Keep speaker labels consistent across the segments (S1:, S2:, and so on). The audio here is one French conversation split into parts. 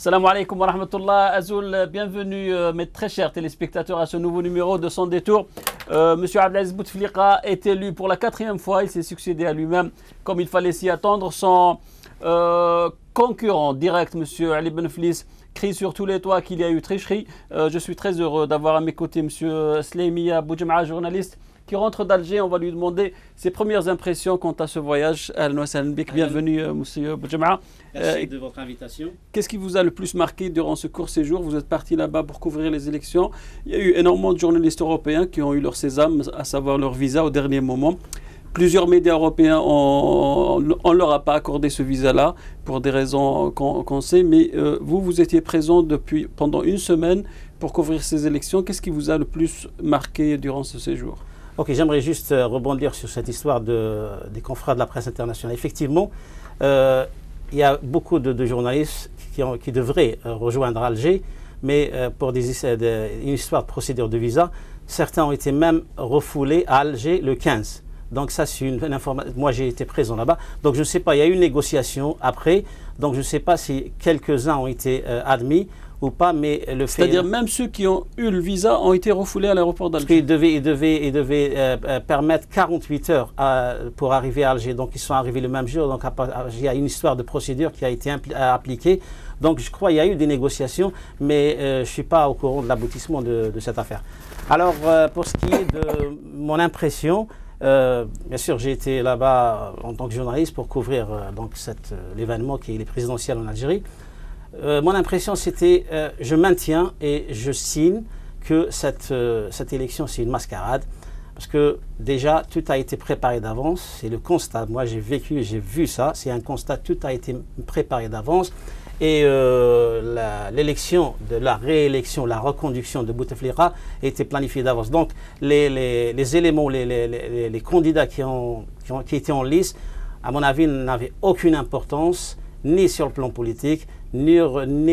S1: Salam alaikum wa rahmatullah. Azoul, bienvenue mes très chers téléspectateurs à ce nouveau numéro de Sans Détour. Monsieur Abdelaziz Bouteflika est élu pour la 4e fois. Il s'est succédé à lui-même comme il fallait s'y attendre. Son concurrent direct, Monsieur Ali Benflis, crie sur tous les toits qu'il y a eu tricherie. Je suis très heureux d'avoir à mes côtés Monsieur Slimia Boujem'a, journaliste qui rentre d'Alger. On va lui demander ses premières impressions quant à ce voyage. Bienvenue, Monsieur Boujem'a.
S2: Merci de votre invitation.
S1: Qu'est-ce qui vous a le plus marqué durant ce court séjour? Vous êtes parti là-bas pour couvrir les élections. Il y a eu énormément de journalistes européens qui ont eu leur sésame, à savoir leur visa au dernier moment. Plusieurs médias européens, on ne leur a pas accordé ce visa-là pour des raisons qu'on sait. Mais vous étiez présent pendant une semaine pour couvrir ces élections. Qu'est-ce qui vous a le plus marqué durant ce séjour?
S2: Ok, j'aimerais juste rebondir sur cette histoire des confrères de la presse internationale. Effectivement, il y a beaucoup de journalistes qui devraient rejoindre Alger, mais pour une histoire de procédure de visa, certains ont été même refoulés à Alger le 15. Donc ça, c'est une information. Moi, j'ai été présent là-bas. Donc je ne sais pas, il y a eu une négociation après. Donc je ne sais pas si quelques-uns ont été admis ou pas, mais le fait...
S1: C'est-à-dire même ceux qui ont eu le visa ont été refoulés à l'aéroport d'Alger.
S2: Il devait permettre 48 heures pour arriver à Alger. Donc ils sont arrivés le même jour. Donc il y a une histoire de procédure qui a été appliquée. Donc je crois qu'il y a eu des négociations, mais je ne suis pas au courant de l'aboutissement de cette affaire. Alors pour ce qui est de mon impression, bien sûr j'ai été là-bas en tant que journaliste pour couvrir l'événement qui est les présidentielles en Algérie. Mon impression, c'était, je maintiens et je signe que cette élection, c'est une mascarade. Parce que déjà, tout a été préparé d'avance. C'est le constat. Moi, j'ai vécu, j'ai vu ça. C'est un constat, tout a été préparé d'avance. Et l'élection, la réélection, la reconduction de Bouteflika a été planifiée d'avance. Donc, les éléments, les candidats qui étaient en lice, à mon avis, n'avaient aucune importance, ni sur le plan politique, ni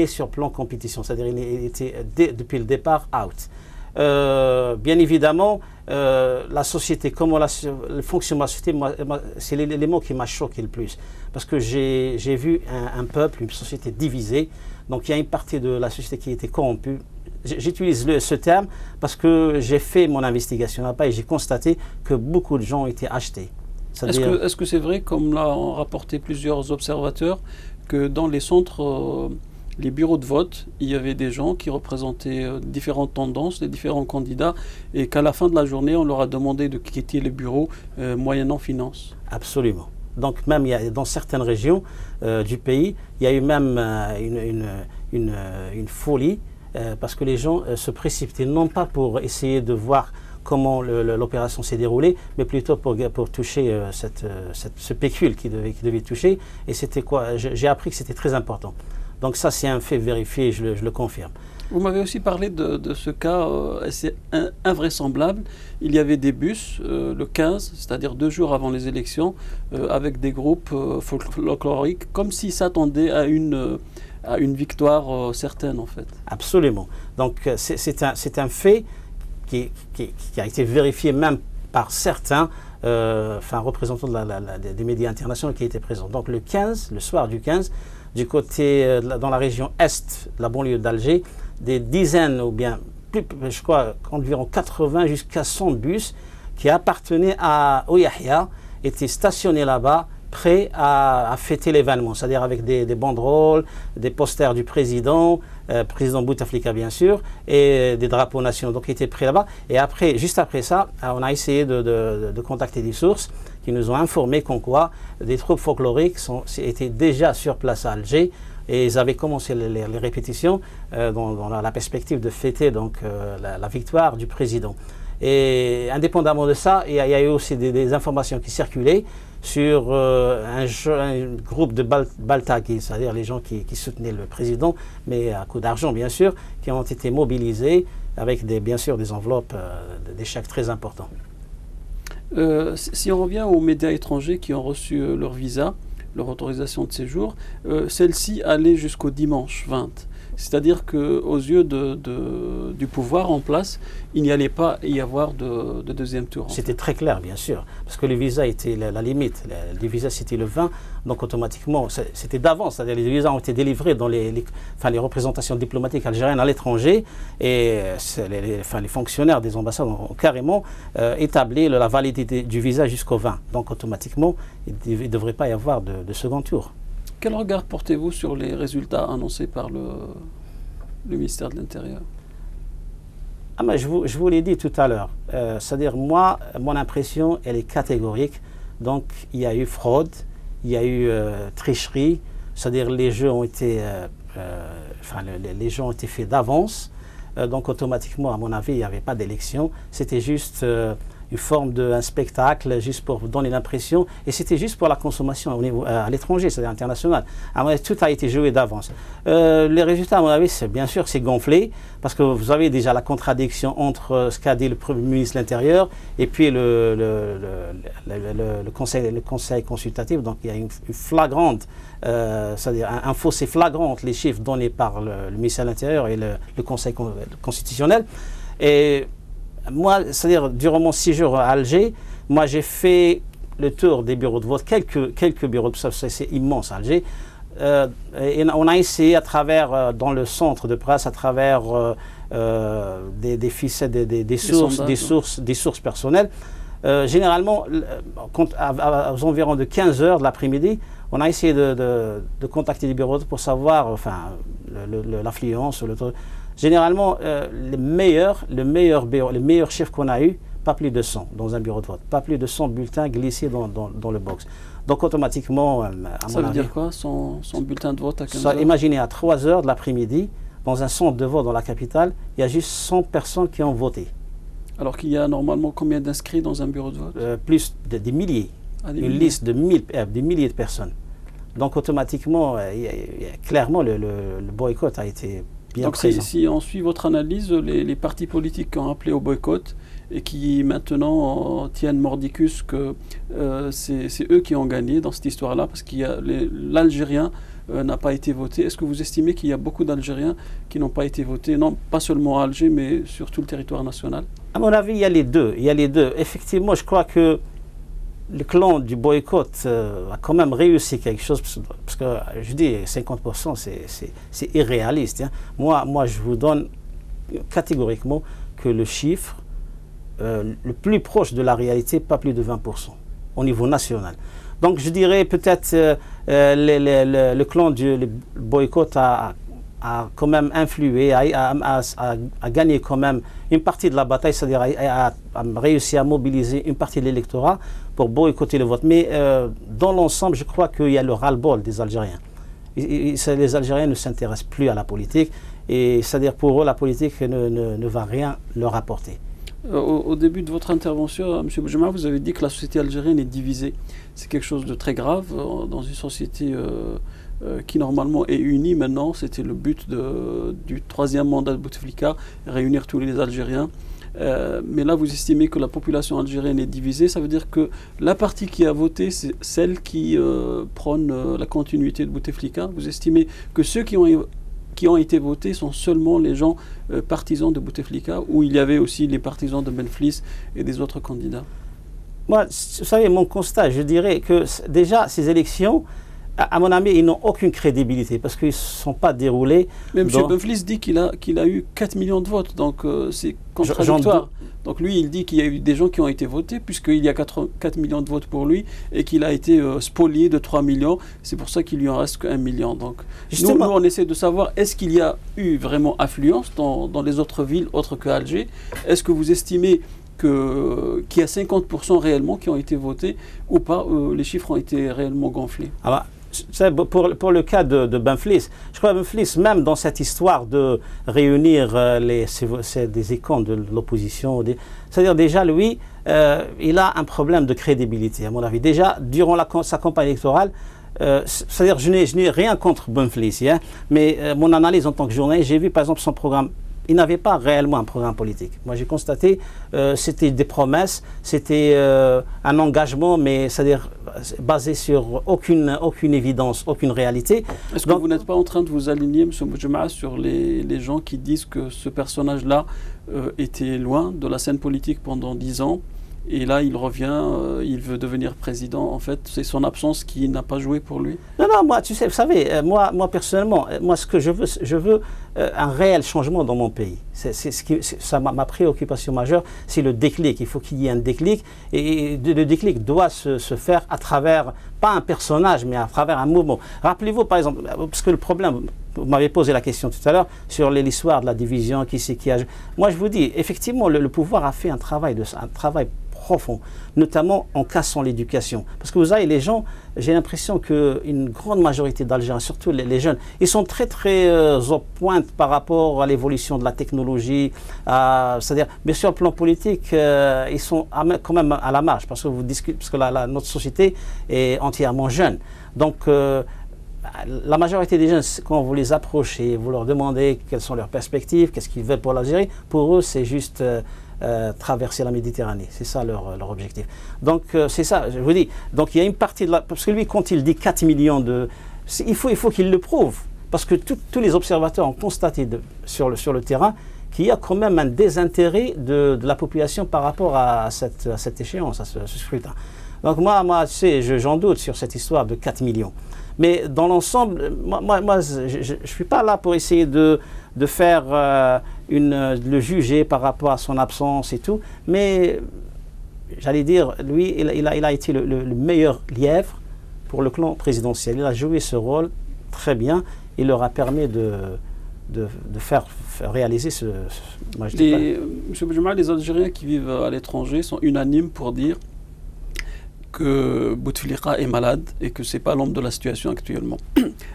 S2: sur le plan compétition. C'est-à-dire qu'il était depuis le départ out. Bien évidemment, la société, comment le fonctionnement de la société, c'est l'élément qui m'a choqué le plus. Parce que j'ai vu un peuple, une société divisée. Donc il y a une partie de la société qui était corrompue. J'utilise ce terme parce que j'ai fait mon investigation là-bas et j'ai constaté que beaucoup de gens ont été achetés.
S1: Est-ce que c'est vrai, comme l'ont rapporté plusieurs observateurs, que dans les centres, les bureaux de vote, il y avait des gens qui représentaient différentes tendances, les différents candidats, et qu'à la fin de la journée, on leur a demandé de quitter les bureaux moyennant finance?
S2: Absolument. Donc même dans certaines régions du pays, il y a eu même une folie, parce que les gens se précipitaient, non pas pour essayer de voir comment l'opération s'est déroulée, mais plutôt pour toucher ce pécule qui devait toucher. Et c'était quoi? J'ai appris que c'était très important. Donc ça, c'est un fait vérifié, je le confirme.
S1: Vous m'avez aussi parlé de ce cas assez invraisemblable. Il y avait des bus le 15, c'est-à-dire 2 jours avant les élections, avec des groupes folkloriques, comme s'ils s'attendaient à une victoire certaine, en fait.
S2: Absolument. Donc c'est un fait qui a été vérifié même par certains représentants des médias internationaux qui étaient présents. Donc le 15, le soir du 15, du côté, dans la région est, la banlieue d'Alger, des dizaines ou bien, je crois, environ 80 jusqu'à 100 bus qui appartenaient au Yahya étaient stationnés là-bas, prêts à fêter l'événement, c'est-à-dire avec des banderoles, des posters du président Bouteflika bien sûr, et des drapeaux nationaux, donc ils étaient prêts là-bas. Et après, juste après ça, on a essayé de contacter des sources qui nous ont informé qu'en quoi des troupes folkloriques étaient déjà sur place à Alger, et ils avaient commencé les répétitions dans la perspective de fêter donc, la victoire du président. Et indépendamment de ça, il y a eu aussi des informations qui circulaient sur un groupe de Baltaghi, c'est-à-dire les gens qui soutenaient le président, mais à coup d'argent bien sûr, qui ont été mobilisés avec bien sûr des enveloppes, des chèques très importants.
S1: Si on revient aux médias étrangers qui ont reçu leur visa, leur autorisation de séjour, celle-ci allait jusqu'au dimanche 20. C'est-à-dire qu'aux yeux du pouvoir en place, il n'y allait pas y avoir de deuxième tour.
S2: C'était très clair, bien sûr, parce que le visa était la limite. Le visa, c'était le 20, donc automatiquement, c'était d'avance. C'est-à-dire les visas ont été délivrés dans les représentations diplomatiques algériennes à l'étranger, et les fonctionnaires des ambassades ont carrément établi la validité du visa jusqu'au 20. Donc automatiquement, il ne devrait pas y avoir de second tour.
S1: Quel regard portez-vous sur les résultats annoncés par le ministère de l'Intérieur?
S2: Je vous l'ai dit tout à l'heure. C'est-à-dire, moi, mon impression, elle est catégorique. Donc, il y a eu fraude, il y a eu tricherie. C'est-à-dire, les jeux ont été, les jeux ont été faits d'avance. Donc, automatiquement, à mon avis, il n'y avait pas d'élection. C'était juste une forme d'un spectacle, juste pour donner l'impression. Et c'était juste pour la consommation à l'étranger, c'est-à-dire international. Tout a été joué d'avance. Les résultats, à mon avis, bien sûr, c'est gonflé, parce que vous avez déjà la contradiction entre ce qu'a dit le Premier ministre de l'Intérieur et puis le conseil consultatif. Donc il y a une flagrante, c'est-à-dire un fossé flagrant entre les chiffres donnés par le ministère de l'Intérieur et le Conseil constitutionnel. Et moi, c'est-à-dire, durant mon séjour à Alger, moi j'ai fait le tour des bureaux de vote, quelques bureaux de vote, c'est immense Alger. Et on a essayé à travers, dans le centre de presse, à travers des ficelles, des sources personnelles. Généralement, aux environs de 15 heures de l'après-midi, on a essayé de contacter les bureaux de vote pour savoir l'affluence, le taux. Généralement, les meilleurs chiffres qu'on a eu, pas plus de 100 dans un bureau de vote, pas plus de 100 bulletins glissés dans le box. Donc automatiquement,
S1: ça veut dire quoi, 100 bulletins de vote à 15 heures?
S2: Imaginez à 3 heures de l'après-midi, dans un centre de vote dans la capitale, il y a juste 100 personnes qui ont voté.
S1: Alors qu'il y a normalement combien d'inscrits dans un bureau de vote?
S2: Plus des milliers, une liste de des milliers de personnes. Donc automatiquement, clairement, le boycott a été bien présent.
S1: Donc si on suit votre analyse, les partis politiques qui ont appelé au boycott et qui maintenant tiennent mordicus que c'est eux qui ont gagné dans cette histoire-là, parce qu'il y a l'Algérien n'a pas été voté. Est-ce que vous estimez qu'il y a beaucoup d'Algériens qui n'ont pas été votés, non pas seulement à Alger, mais sur tout le territoire national?
S2: À mon avis, il y a les deux. Effectivement, je crois que le clan du boycott a quand même réussi quelque chose, parce que je dis 50%, c'est irréaliste. Hein. Moi, je vous donne catégoriquement que le chiffre le plus proche de la réalité, pas plus de 20% au niveau national. Donc je dirais peut-être le clan du boycott a quand même influé, a gagné quand même une partie de la bataille, c'est-à-dire a réussi à mobiliser une partie de l'électorat pour boycotter le vote. Mais dans l'ensemble, je crois qu'il y a le ras-le-bol des Algériens. Les Algériens ne s'intéressent plus à la politique, et c'est-à-dire pour eux, la politique ne va rien leur apporter.
S1: Au début de votre intervention, M. Boujema, vous avez dit que la société algérienne est divisée. C'est quelque chose de très grave dans une société qui normalement est unie maintenant. C'était le but du troisième mandat de Bouteflika, réunir tous les Algériens. Mais là, vous estimez que la population algérienne est divisée. Ça veut dire que la partie qui a voté, c'est celle qui prône la continuité de Bouteflika. Vous estimez que ceux qui ont été votés sont seulement les gens partisans de Bouteflika, ou il y avait aussi les partisans de Benflis et des autres candidats?
S2: Moi, vous savez, mon constat, je dirais que déjà ces élections, à mon avis, ils n'ont aucune crédibilité parce qu'ils ne sont pas déroulés.
S1: Mais M. Benflis dit qu'il a eu 4 millions de votes, donc c'est contradictoire. Donc lui, il dit qu'il y a eu des gens qui ont été votés, puisqu'il y a 4 millions de votes pour lui, et qu'il a été spolié de 3 millions. C'est pour ça qu'il lui en reste qu'1 million. Donc nous, on essaie de savoir, est-ce qu'il y a eu vraiment affluence dans les autres villes autres que Alger? Est-ce que vous estimez qu'il y a 50% réellement qui ont été votés ou pas? Les chiffres ont été réellement gonflés.
S2: Pour le cas de Benflis, je crois que Benflis, même dans cette histoire de réunir des icônes de l'opposition, c'est-à-dire déjà lui, il a un problème de crédibilité, à mon avis. Déjà, durant sa campagne électorale, c'est-à-dire je n'ai rien contre Benflis, hein, mais mon analyse en tant que journaliste, j'ai vu par exemple son programme il n'avait pas réellement un programme politique. Moi, j'ai constaté, c'était des promesses, c'était un engagement, mais c'est-à-dire basé sur aucune évidence, aucune réalité.
S1: Est-ce que vous n'êtes pas en train de vous aligner, M. Boudjema, sur les gens qui disent que ce personnage-là était loin de la scène politique pendant 10 ans et là, il revient, il veut devenir président. En fait, c'est son absence qui n'a pas joué pour lui?
S2: Non, moi, tu sais, vous savez, moi personnellement, moi, ce que je veux un réel changement dans mon pays. Ma préoccupation majeure, c'est le déclic. Il faut qu'il y ait un déclic. Et le déclic doit se faire à travers, pas un personnage, mais à travers un mouvement. Rappelez-vous, par exemple, parce que le problème, vous m'avez posé la question tout à l'heure sur l'histoire de la division, qui c'est qui a... Moi, je vous dis, effectivement, le pouvoir a fait un travail profond, notamment en cassant l'éducation. Parce que vous avez les gens, j'ai l'impression qu'une grande majorité d'Algériens, surtout les jeunes, ils sont très aux pointes par rapport à l'évolution de la technologie. C'est-à-dire, bien sûr, le plan politique, ils sont quand même à la marge, parce que vous discutez, parce que notre société est entièrement jeune. Donc, la majorité des jeunes, quand vous les approchez, vous leur demandez quelles sont leurs perspectives, qu'est-ce qu'ils veulent pour l'Algérie, pour eux, c'est juste traverser la Méditerranée. C'est ça leur objectif. Donc, c'est ça, je vous dis. Donc, il y a une partie de la... Parce que lui, quand il dit 4 millions de... Il faut qu'il le prouve. Parce que tous les observateurs ont constaté sur le terrain qu'il y a quand même un désintérêt de la population par rapport à cette échéance, à ce scrutin. Donc, moi tu sais, j'en doute sur cette histoire de 4 millions. Mais dans l'ensemble, moi je ne suis pas là pour essayer de faire le juger par rapport à son absence et tout. Mais j'allais dire, lui, il a été le meilleur lièvre pour le clan présidentiel. Il a joué ce rôle très bien. Il leur a permis de faire réaliser ce...
S1: Monsieur Boudjema, les Algériens qui vivent à l'étranger sont unanimes pour dire que Bouteflika est malade et que ce n'est pas l'homme de la situation actuellement.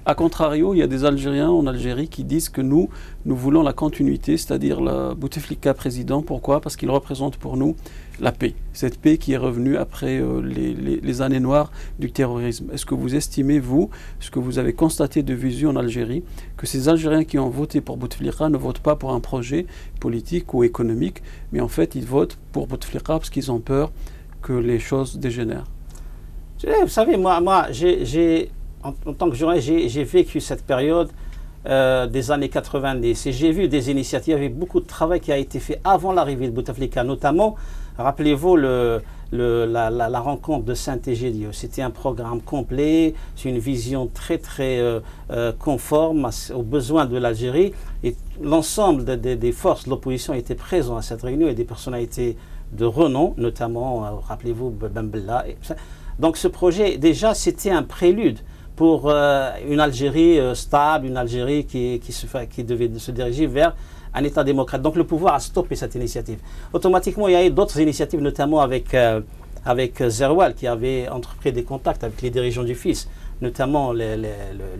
S1: A contrario, il y a des Algériens en Algérie qui disent que nous voulons la continuité, c'est-à-dire Bouteflika président. Pourquoi? Parce qu'il représente pour nous la paix. Cette paix qui est revenue après les années noires du terrorisme. Est-ce que vous estimez, vous, ce que vous avez constaté de visu en Algérie, que ces Algériens qui ont voté pour Bouteflika ne votent pas pour un projet politique ou économique, mais en fait ils votent pour Bouteflika parce qu'ils ont peur que les choses dégénèrent?
S2: Vous savez, moi en tant que journaliste, j'ai vécu cette période des années 90 et j'ai vu des initiatives, il y avait beaucoup de travail qui a été fait avant l'arrivée de Bouteflika, notamment, rappelez-vous, la rencontre de Saint-Égidio. C'était un programme complet, c'est une vision très conforme aux besoins de l'Algérie et l'ensemble des forces de l'opposition étaient présents à cette réunion et des personnalités de renom, notamment, rappelez-vous, Ben Bella. Donc ce projet, déjà, c'était un prélude pour une Algérie stable, une Algérie qui devait se diriger vers un État démocrate. Donc le pouvoir a stoppé cette initiative. Automatiquement, il y a eu d'autres initiatives, notamment avec Zerwal, qui avait entrepris des contacts avec les dirigeants du FIS, notamment le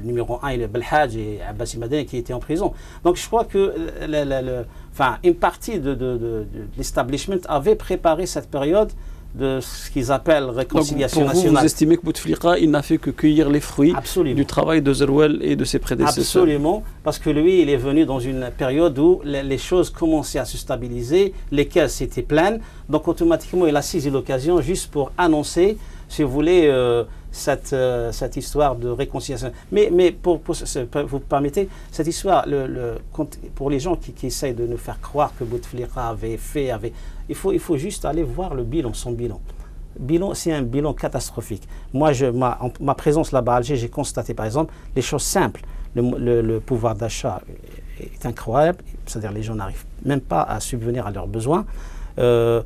S2: numéro 1, le Belhadj et Abbassi Madani, qui étaient en prison. Donc je crois que une partie de l'establishment avait préparé cette période de ce qu'ils appellent réconciliation nationale.
S1: Vous estimez que Bouteflika, il n'a fait que cueillir les fruits du travail de Zerwal et de ses prédécesseurs?
S2: Absolument, parce que lui, il est venu dans une période où les choses commençaient à se stabiliser, les caisses étaient pleines, donc automatiquement, il a saisi l'occasion juste pour annoncer, si vous voulez, cette histoire de réconciliation. Mais vous permettez, cette histoire, pour les gens qui essayent de nous faire croire que Bouteflika il faut juste aller voir son bilan. C'est un bilan catastrophique. Moi, ma présence là-bas à Alger, j'ai constaté par exemple les choses simples. Le pouvoir d'achat est incroyable, c'est-à-dire les gens n'arrivent même pas à subvenir à leurs besoins. Le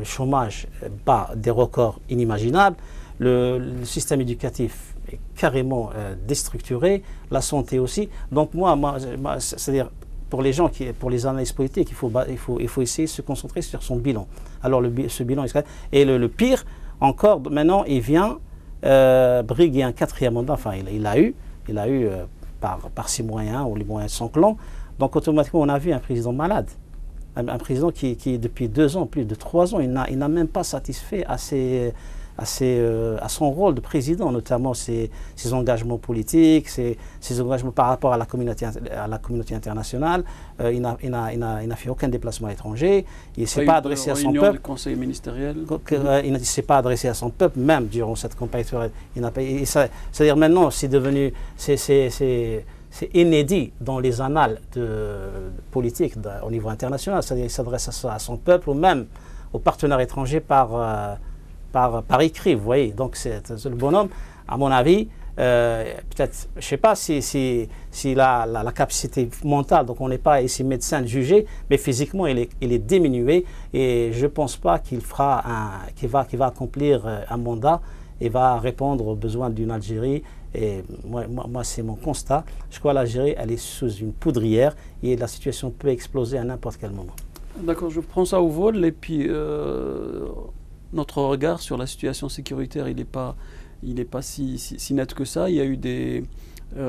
S2: chômage bat des records inimaginables. Le système éducatif est carrément déstructuré, la santé aussi. Donc c'est-à-dire pour les gens, pour les analystes politiques, il faut essayer de se concentrer sur son bilan. Alors ce bilan, et le pire encore, maintenant, il vient briguer un 4e mandat. Enfin, il a eu par ses moyens ou les moyens de son clan. Donc automatiquement, on a vu un président malade. Un président qui depuis 2 ans, plus de 3 ans, il n'a même pas satisfait à à son rôle de président, notamment ses engagements politiques, ses engagements par rapport à la communauté internationale. Il n'a fait aucun déplacement à l'étranger. Il ne s'est pas adressé à son peuple.
S1: Du conseil ministériel.
S2: Il ne s'est pas adressé à son peuple, même durant cette campagne électorale. C'est-à-dire maintenant, c'est devenu, c'est inédit dans les annales politiques au niveau international. C'est-à-dire qu'il s'adresse à son peuple ou même aux partenaires étrangers par écrit, vous voyez. Donc c'est le bonhomme, à mon avis, peut-être, je ne sais pas s'il a la capacité mentale, donc on n'est pas ici médecin de juger, mais physiquement il est diminué et je ne pense pas qu'il va accomplir un mandat et va répondre aux besoins d'une Algérie. Et moi c'est mon constat. Je crois que l'Algérie, elle est sous une poudrière et la situation peut exploser à n'importe quel moment.
S1: D'accord, je prends ça au vol et puis notre regard sur la situation sécuritaire, il n'est pas si net que ça. Il y a eu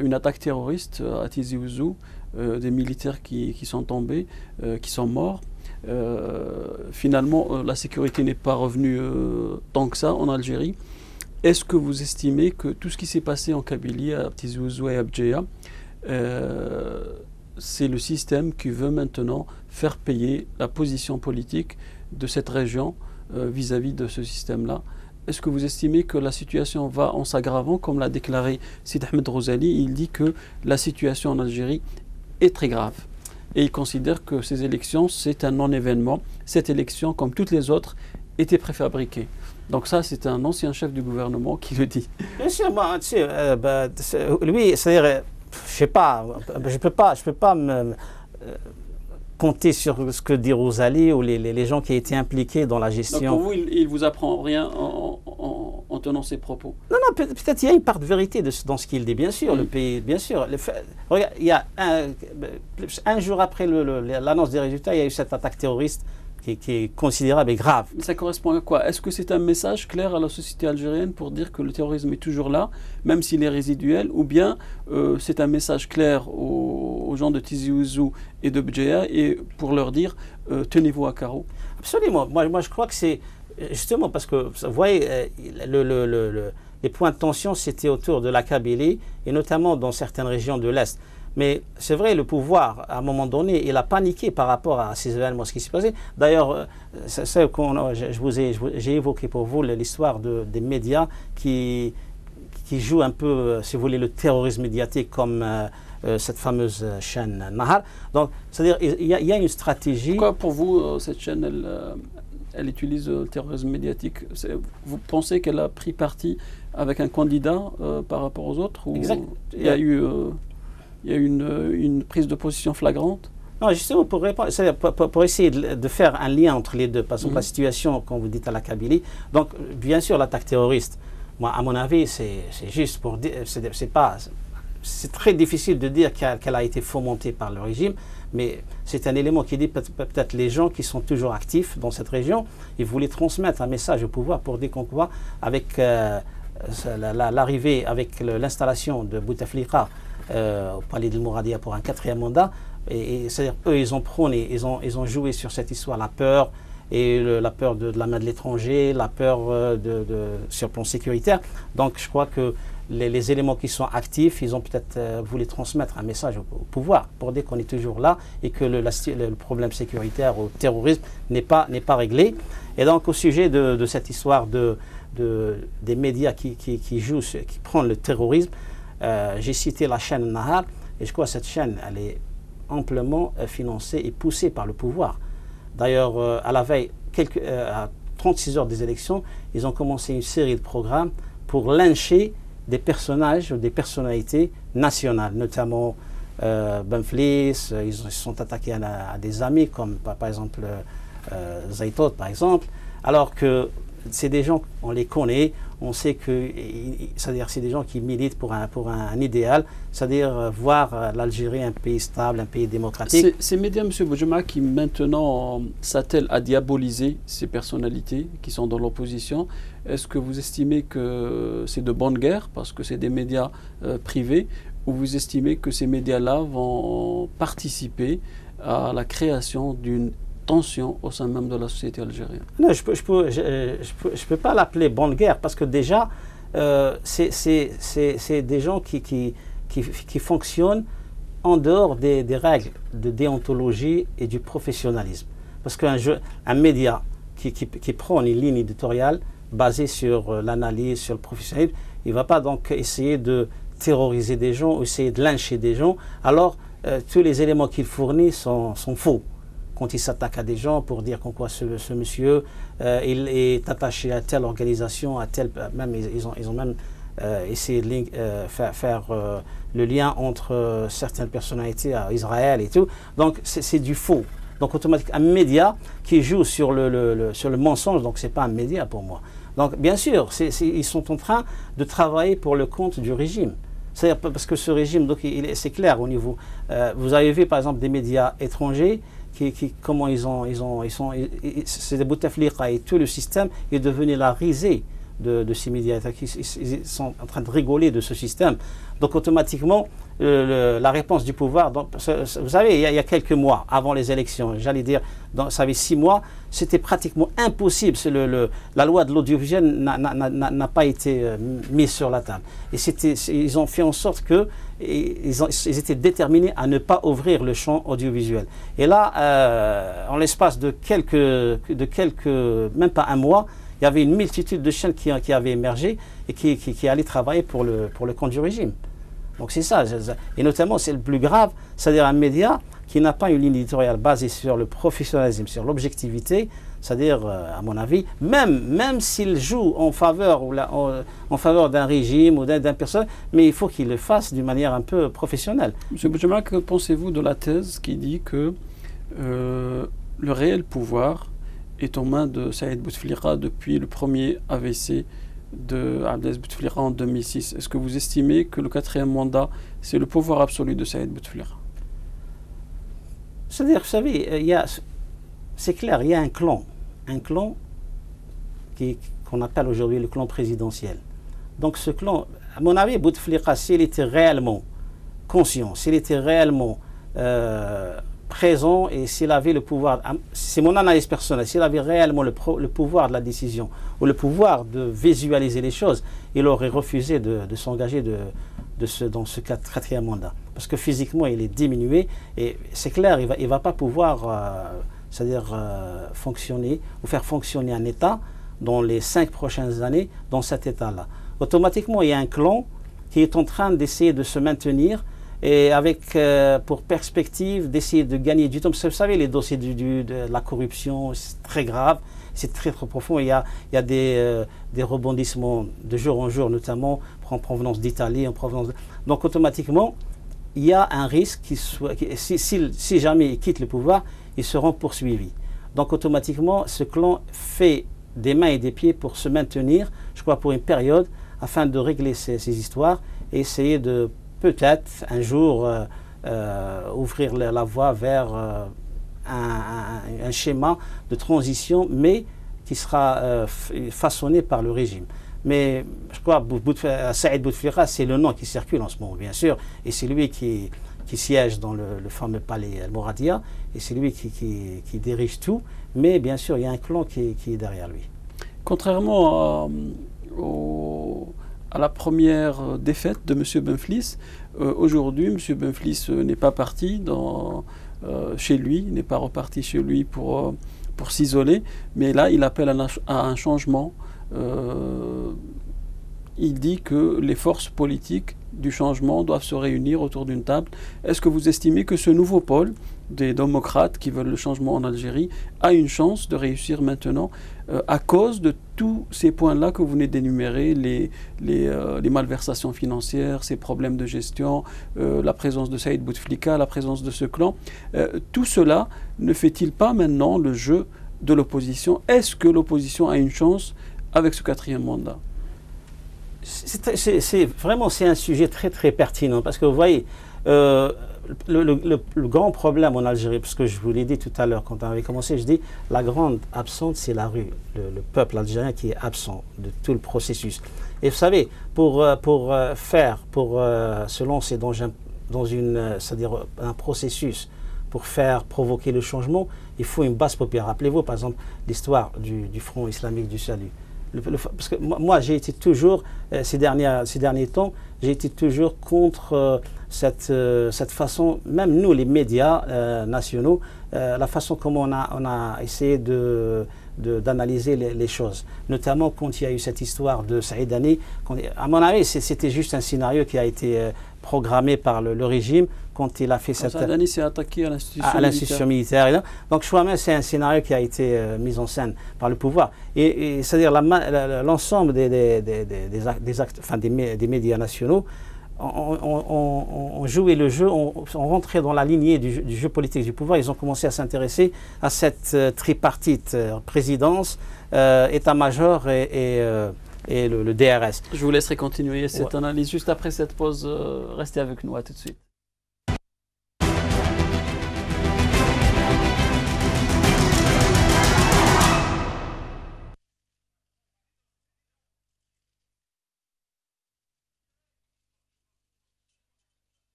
S1: une attaque terroriste à Tizi Ouzou, des militaires qui sont tombés, qui sont morts. Finalement, la sécurité n'est pas revenue tant que ça en Algérie. Est-ce que vous estimez que tout ce qui s'est passé en Kabylie, à Tizi Ouzou et à Bdjeya, c'est le système qui veut maintenant faire payer la position politique de cette région vis-à-vis de ce système-là? Est-ce que vous estimez que la situation va en s'aggravant, comme l'a déclaré Sid Ahmed Rouzali? Il dit que la situation en Algérie est très grave. Et il considère que ces élections, c'est un non-événement. Cette élection, comme toutes les autres, était préfabriquée. Donc ça, c'est un ancien chef du gouvernement qui le dit.
S2: Bien sûr, moi, tu sais, lui, c'est-à-dire, je peux pas me compter sur ce que dit Rouzali ou les gens qui ont été impliqués dans la gestion.
S1: Donc pour vous, il ne vous apprend rien en tenant ses propos?
S2: Non, peut-être qu'il y a une part de vérité dans ce qu'il dit, bien sûr. Le pays, bien sûr. Regarde, il y a un jour après l'annonce des résultats, il y a eu cette attaque terroriste qui est considérable et grave.
S1: Mais ça correspond à quoi? Est-ce que c'est un message clair à la société algérienne pour dire que le terrorisme est toujours là, même s'il est résiduel, ou bien c'est un message clair aux gens de Tizi Ouzou et de Bdjeya et pour leur dire tenez-vous à carreau?
S2: Absolument. Moi, je crois que c'est justement parce que, vous voyez, les points de tension, c'était autour de la Kabylie et notamment dans certaines régions de l'Est. Mais c'est vrai, le pouvoir, à un moment donné, il a paniqué par rapport à ces événements, ce qui s'est passé. D'ailleurs, j'ai évoqué pour vous l'histoire des médias qui jouent un peu, si vous voulez, le terrorisme médiatique comme cette fameuse chaîne Nahar. Donc, c'est-à-dire, il y a une stratégie.
S1: Pourquoi pour vous, cette chaîne, elle utilise le terrorisme médiatique? Vous pensez qu'elle a pris parti avec un candidat par rapport aux autres, ou
S2: exact.
S1: Il y a eu une prise de position flagrante?
S2: Non, justement, pour essayer de faire un lien entre les deux, par exemple la situation, comme vous dites, à la Kabylie. Donc, bien sûr, l'attaque terroriste, moi, à mon avis, c'est juste pour dire, c'est très difficile de dire qu'elle a été fomentée par le régime, mais c'est un élément qui dit peut-être les gens qui sont toujours actifs dans cette région, ils voulaient transmettre un message au pouvoir pour dire qu'on voit avec l'arrivée, avec l'installation de Bouteflika au palais de Mouradia pour un 4e mandat. Et c'est-à-dire, eux, ils ont prôné, ils ont joué sur cette histoire, la peur, et la peur de la main de l'étranger, la peur sur le plan sécuritaire. Donc, je crois que les éléments qui sont actifs, ils ont peut-être voulu transmettre un message au pouvoir pour dire qu'on est toujours là et que le problème sécuritaire ou terrorisme n'est pas réglé. Et donc, au sujet de cette histoire des médias qui jouent, qui prennent le terrorisme, j'ai cité la chaîne Nahar, et je crois que cette chaîne, elle est amplement financée et poussée par le pouvoir. D'ailleurs, à la veille, à 36 heures des élections, ils ont commencé une série de programmes pour lyncher des personnages ou des personnalités nationales, notamment Benflis. Ils se sont attaqués à des amis comme par exemple Zaïtot, par exemple, alors que c'est des gens, on les connaît, on sait que c'est des gens qui militent pour un idéal, c'est-à-dire voir l'Algérie un pays stable, un pays démocratique.
S1: Ces médias, M. Boujema, qui maintenant s'attellent à diaboliser ces personnalités qui sont dans l'opposition, est-ce que vous estimez que c'est de bonne guerre parce que c'est des médias privés, ou vous estimez que ces médias-là vont participer à la création d'une tension au sein même de la société algérienne?
S2: Non, je ne peux pas l'appeler bonne guerre parce que déjà, c'est des gens qui fonctionnent en dehors des règles de déontologie et du professionnalisme. Parce qu'un média qui prend une ligne éditoriale basée sur l'analyse, sur le professionnalisme, il ne va pas donc essayer de terroriser des gens ou essayer de lyncher des gens. Alors, tous les éléments qu'il fournit sont faux. Quand il s'attaque à des gens pour dire qu'en quoi ce monsieur il est attaché à telle organisation, à telle, même ils ont même essayé de faire le lien entre certaines personnalités à Israël et tout. Donc c'est du faux. Donc automatiquement, un média qui joue sur le mensonge, donc c'est pas un média pour moi. Donc bien sûr, ils sont en train de travailler pour le compte du régime. C'est-à-dire parce que ce régime, donc c'est clair au niveau. Vous avez vu par exemple des médias étrangers comment c'est des Bouteflika et tout le système est devenu la risée de ces médias. Ils sont en train de rigoler de ce système. Donc automatiquement, la réponse du pouvoir, donc, vous savez, il y a quelques mois avant les élections, j'allais dire, ça avait 6 mois, c'était pratiquement impossible. La loi de l'audiovisuel n'a pas été mise sur la table. Et ils ont fait en sorte que ils étaient déterminés à ne pas ouvrir le champ audiovisuel. Et là, en l'espace de même pas un mois, il y avait une multitude de chaînes qui avaient émergé et qui allaient travailler pour le compte du régime. Donc c'est ça. Et notamment, c'est le plus grave, c'est-à-dire un média qui n'a pas une ligne éditoriale basée sur le professionnalisme, sur l'objectivité, c'est-à-dire, à mon avis, même s'il joue en faveur d'un régime ou d'un personne, mais il faut qu'il le fasse d'une manière un peu professionnelle.
S1: Monsieur Boudjema, que pensez-vous de la thèse qui dit que le réel pouvoir est aux mains de Saïd Bouteflika depuis le premier AVC de Abdelaziz Bouteflika en 2006? Est-ce que vous estimez que le 4e mandat, c'est le pouvoir absolu de Saïd Bouteflika?
S2: C'est-à-dire, vous savez, c'est clair, il y a un clan qu'on appelle aujourd'hui le clan présidentiel. Donc ce clan, à mon avis, Bouteflika, s'il était réellement conscient, s'il était réellement présent et s'il avait le pouvoir, c'est mon analyse personnelle, s'il avait réellement le pouvoir de la décision ou le pouvoir de visualiser les choses, il aurait refusé de s'engager dans ce 4e mandat. Parce que physiquement, il est diminué et c'est clair, il ne va pas pouvoir c'est-à-dire fonctionner ou faire fonctionner un État dans les 5 prochaines années dans cet État-là. Automatiquement, il y a un clan qui est en train d'essayer de se maintenir et avec pour perspective d'essayer de gagner du temps. Parce que vous savez, les dossiers de la corruption, c'est très grave, c'est très profond. Il y a des rebondissements de jour en jour, notamment en provenance d'Italie, donc automatiquement, il y a un risque si jamais ils quittent le pouvoir, ils seront poursuivis. Donc automatiquement, ce clan fait des mains et des pieds pour se maintenir, je crois, pour une période, afin de régler ces histoires et essayer de peut-être un jour ouvrir la voie vers un schéma de transition, mais qui sera façonné par le régime. Mais je crois que Saïd Bouteflika, c'est le nom qui circule en ce moment, bien sûr, et c'est lui qui siège dans le fameux palais Al-Mouradia, et c'est lui qui dirige tout, mais bien sûr, il y a un clan qui est derrière lui.
S1: Contrairement à la première défaite de M. Benflis, aujourd'hui, M. Benflis n'est pas parti chez lui, n'est pas reparti chez lui pour s'isoler, mais là, il appelle à un changement. Il dit que les forces politiques du changement doivent se réunir autour d'une table. Est-ce que vous estimez que ce nouveau pôle des démocrates qui veulent le changement en Algérie a une chance de réussir maintenant à cause de tous ces points-là que vous venez d'énumérer, les malversations financières, ces problèmes de gestion, la présence de Saïd Bouteflika, la présence de ce clan? Tout cela ne fait-il pas maintenant le jeu de l'opposition? Est-ce que l'opposition a une chance avec ce 4e mandat?
S2: C'est un sujet très très pertinent parce que vous voyez, le grand problème en Algérie, parce que je vous l'ai dit tout à l'heure quand on avait commencé, je dis la grande absente, c'est la rue, le peuple algérien qui est absent de tout le processus. Et vous savez, pour se lancer c'est-à-dire un processus pour faire provoquer le changement, il faut une base populaire. Rappelez-vous, par exemple, l'histoire du Front islamique du salut. Parce que moi, j'ai été toujours, ces derniers temps, j'ai été toujours contre cette façon, même nous, les médias nationaux, la façon comment on a essayé d'analyser les choses. Notamment quand il y a eu cette histoire de Saïd Hani. À mon avis, c'était juste un scénario qui a été programmé par le régime quand il a fait cette...
S1: Saïd Hani s'est attaqué à l'institution militaire.
S2: Donc, je crois même que c'est un scénario qui a été mis en scène par le pouvoir. Et c'est-à-dire l'ensemble des médias nationaux ont joué le jeu, ont rentré dans la lignée du jeu politique du pouvoir. Ils ont commencé à s'intéresser à cette tripartite présidence, état-major et le DRS.
S1: Je vous laisserai continuer cette analyse juste après cette pause. Restez avec nous, à tout de suite.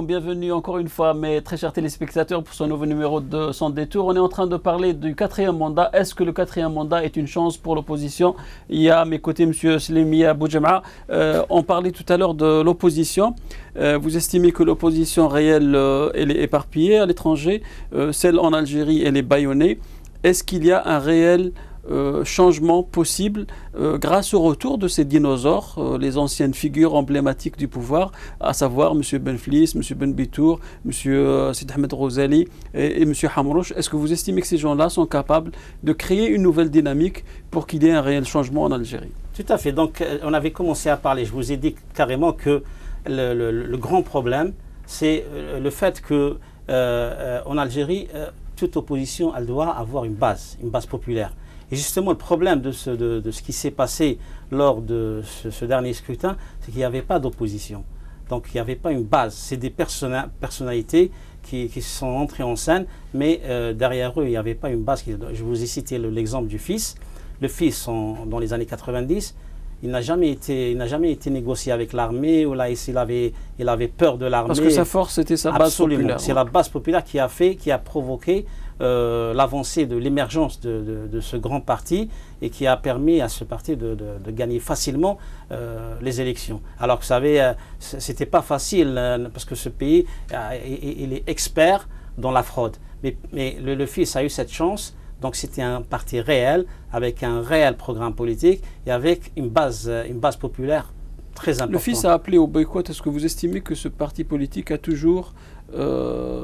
S1: Bienvenue encore une fois, mes très chers téléspectateurs, pour ce nouveau numéro de Sans Détour. On est en train de parler du 4e mandat. Est-ce que le 4e mandat est une chance pour l'opposition? Il y a à mes côtés M. Slimia Boudjema. On parlait tout à l'heure de l'opposition. Vous estimez que l'opposition réelle, elle est éparpillée à l'étranger. Celle en Algérie, elle est bâillonnée. Est-ce qu'il y a un réel changement possible grâce au retour de ces dinosaures, les anciennes figures emblématiques du pouvoir, à savoir M. Benflis, M. Benbitour, M. Sid Ahmed Rosali et M. Hamrouche? Est-ce que vous estimez que ces gens-là sont capables de créer une nouvelle dynamique pour qu'il y ait un réel changement en Algérie?
S2: Tout à fait. Donc on avait commencé à parler, je vous ai dit carrément que le grand problème, c'est le fait que en Algérie, toute opposition, elle doit avoir une base populaire. Et justement, le problème de ce qui s'est passé lors de ce dernier scrutin, c'est qu'il n'y avait pas d'opposition. Donc il n'y avait pas une base. C'est des personnalités qui sont entrées en scène, mais derrière eux, il n'y avait pas une base. Je vous ai cité l'exemple du fils. Le fils, dans les années 90, il n'a jamais été négocié avec l'armée, ou là, il avait peur de l'armée.
S1: Parce que sa force, c'était sa base populaire.
S2: C'est la base populaire qui a provoqué l'avancée de l'émergence de ce grand parti et qui a permis à ce parti de gagner facilement les élections. Alors que vous savez, c'était pas facile parce que ce pays, il est expert dans la fraude. Mais le fils a eu cette chance. Donc c'était un parti réel, avec un réel programme politique et avec une base populaire très importante.
S1: Le fils a appelé au boycott. Est-ce que vous estimez que ce parti politique a toujours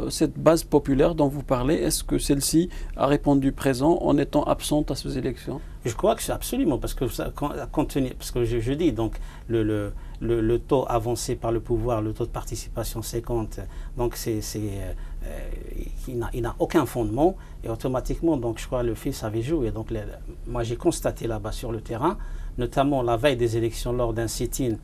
S1: cette base populaire dont vous parlez? Est-ce que celle-ci a répondu présent en étant absente à ces élections?
S2: Je crois que c'est absolument, parce que je dis donc le taux avancé par le pouvoir, le taux de participation 50, donc c'est il n'a aucun fondement, et automatiquement, donc, je crois que le fils avait joué. Donc, moi, j'ai constaté là-bas sur le terrain, notamment la veille des élections, lors d'un sit-in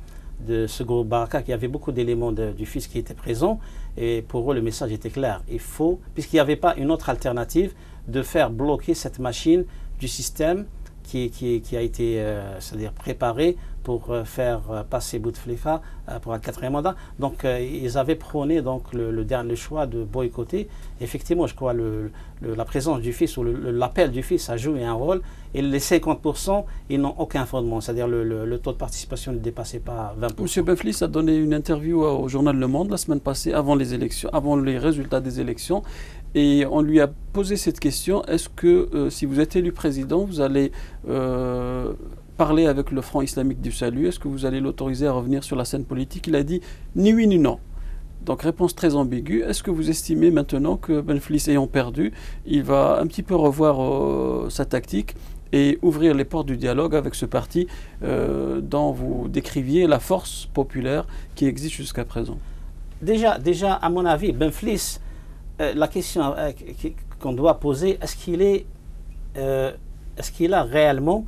S2: de ce groupe Baraka, qu'il y avait beaucoup d'éléments du fils qui étaient présents, et pour eux, le message était clair. Il faut, puisqu'il n'y avait pas une autre alternative, de faire bloquer cette machine du système qui a été c'est-à-dire préparé pour faire passer Bouteflika pour un 4e mandat. Donc ils avaient prôné donc, le choix de boycotter. Effectivement, je crois la présence du fils ou l'appel du fils a joué un rôle. Et les 50%, ils n'ont aucun fondement. C'est-à-dire le taux de participation ne dépassait pas 20%.
S1: Monsieur Benflis a donné une interview au journal Le Monde la semaine passée, avant les élections, avant les résultats des élections. Et on lui a posé cette question, est-ce que si vous êtes élu président, vous allez parler avec le Front islamique du salut, est-ce que vous allez l'autoriser à revenir sur la scène politique? Il a dit ni oui ni non. Donc réponse très ambiguë. Est-ce que vous estimez maintenant que Benflis ayant perdu, il va un petit peu revoir sa tactique et ouvrir les portes du dialogue avec ce parti dont vous décriviez la force populaire qui existe jusqu'à présent?
S2: Déjà, à mon avis, Benflis, la question qu'on doit poser, est-ce qu'il a réellement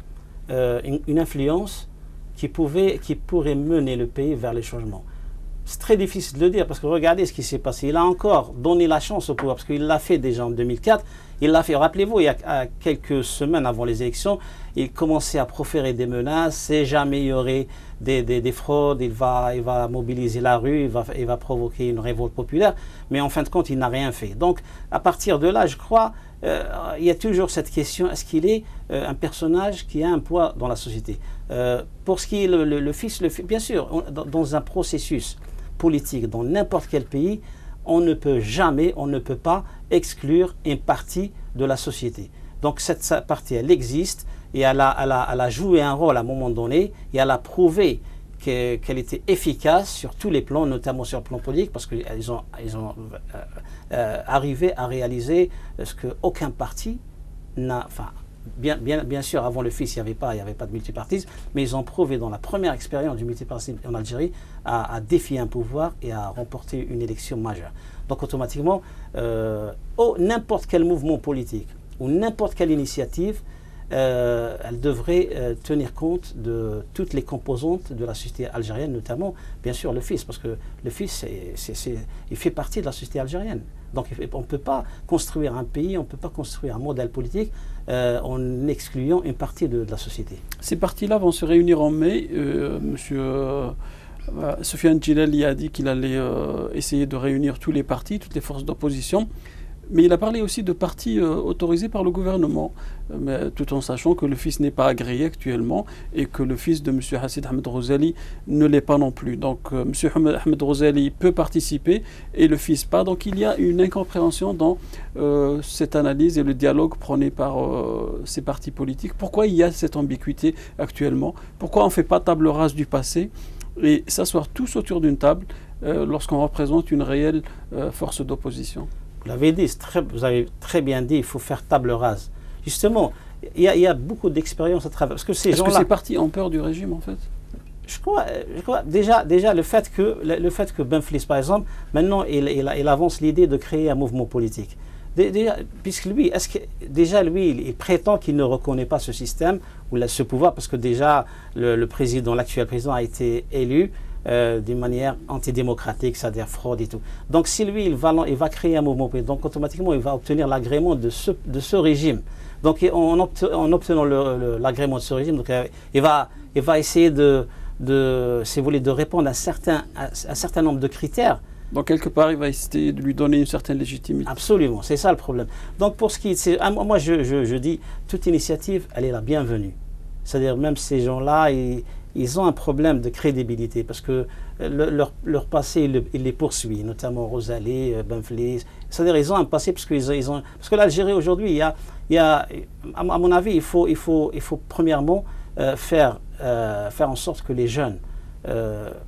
S2: une influence qui pourrait mener le pays vers les changements? C'est très difficile de le dire parce que regardez ce qui s'est passé. Il a encore donné la chance au pouvoir parce qu'il l'a fait déjà en 2004. Il l'a fait, rappelez-vous, il y a quelques semaines avant les élections, il commençait à proférer des menaces. C'est jamais il y aurait des fraudes, il va mobiliser la rue, il va provoquer une révolte populaire. Mais en fin de compte, il n'a rien fait. Donc, à partir de là, je crois, il y a toujours cette question, est-ce qu'il est un personnage qui a un poids dans la société? Pour ce qui est le fils, bien sûr, dans un processus politique, dans n'importe quel pays, on ne peut pas exclure une partie de la société. Donc cette partie, elle existe et elle a joué un rôle à un moment donné et elle a prouvé qu'elle était efficace sur tous les plans, notamment sur le plan politique, parce qu'ils ont arrivé à réaliser ce qu'aucun parti n'a... Enfin, bien sûr, avant le fils, il n'y avait pas de multipartisme, mais ils ont prouvé dans la première expérience du multipartisme en Algérie à défier un pouvoir et à remporter une élection majeure. Donc automatiquement, n'importe quel mouvement politique ou n'importe quelle initiative, elle devrait tenir compte de toutes les composantes de la société algérienne, notamment, bien sûr, le fils, parce que le fils, il fait partie de la société algérienne. Donc on ne peut pas construire un pays, on ne peut pas construire un modèle politique en excluant une partie de la société.
S1: Ces partis-là vont se réunir en mai. Monsieur Soufiane Djilali a dit qu'il allait essayer de réunir tous les partis, toutes les forces d'opposition. Mais il a parlé aussi de partis autorisés par le gouvernement, mais tout en sachant que le fils n'est pas agréé actuellement et que le fils de M. Hassid Ahmed Rouzali ne l'est pas non plus. Donc M. Ahmed Rouzali peut participer et le fils pas. Donc il y a une incompréhension dans cette analyse et le dialogue prôné par ces partis politiques. Pourquoi il y a cette ambiguïté actuellement? Pourquoi on ne fait pas table rase du passé et s'asseoir tous autour d'une table lorsqu'on représente une réelle force d'opposition?
S2: Vous l'avez dit, vous avez très bien dit, il faut faire table rase. Justement, il y a beaucoup d'expériences à travers. Est-ce que ces
S1: partis ont peur du régime, en fait?
S2: Je crois déjà le fait que Benflis, par exemple, maintenant, il avance l'idée de créer un mouvement politique. Déjà, puisque lui, il prétend qu'il ne reconnaît pas ce système ou ce pouvoir, parce que déjà, l'actuel président a été élu d'une manière antidémocratique, c'est-à-dire fraude et tout. Donc si lui, il va créer un mouvement politique, donc automatiquement, il va obtenir l'agrément de ce régime. Donc en obtenant l'agrément de ce régime, donc, il va essayer si vous voulez, de répondre à un certain nombre de critères.
S1: Donc quelque part, il va essayer de lui donner une certaine légitimité.
S2: Absolument, c'est ça le problème. Donc pour ce qui est, moi je dis, toute initiative, elle est la bienvenue. C'est-à-dire même ces gens-là, ils ont un problème de crédibilité parce que leur passé, il les poursuit, notamment Rouzali, Benflis. C'est-à-dire ils ont un passé parce que l'Algérie aujourd'hui, à mon avis, il faut premièrement faire en sorte que les jeunes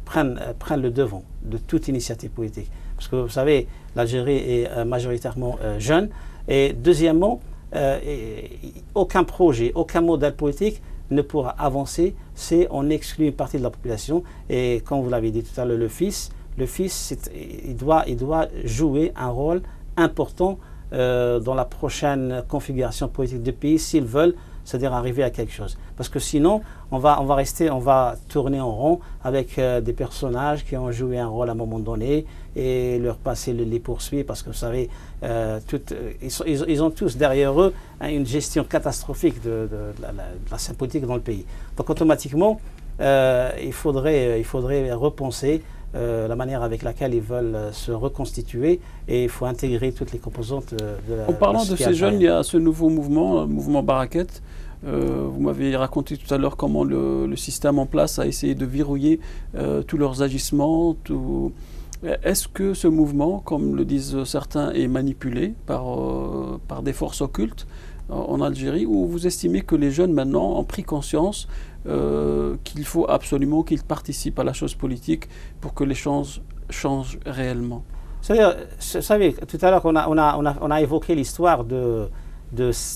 S2: prennent le devant de toute initiative politique. Parce que vous savez, l'Algérie est majoritairement jeune. Et deuxièmement, aucun projet, aucun modèle politique ne pourra avancer si on exclut une partie de la population. Et comme vous l'avez dit tout à l'heure, le fils il doit jouer un rôle important dans la prochaine configuration politique du pays s'ils veulent, c'est-à-dire arriver à quelque chose. Parce que sinon, on va tourner en rond avec des personnages qui ont joué un rôle à un moment donné et leur passé les poursuit parce que vous savez, ils ont tous derrière eux une gestion catastrophique de la scène politique dans le pays. Donc automatiquement, il faudrait repenser la manière avec laquelle ils veulent se reconstituer et il faut intégrer toutes les composantes de la.
S1: En parlant de ces jeunes, il y a ce nouveau mouvement, le mouvement Barakat. Vous m'avez raconté tout à l'heure comment le système en place a essayé de verrouiller tous leurs agissements. Est-ce que ce mouvement, comme le disent certains, est manipulé par des forces occultes en Algérie, ou vous estimez que les jeunes maintenant ont pris conscience qu'il faut absolument qu'ils participent à la chose politique pour que les choses changent réellement?
S2: Vous savez, tout à l'heure on a évoqué l'histoire de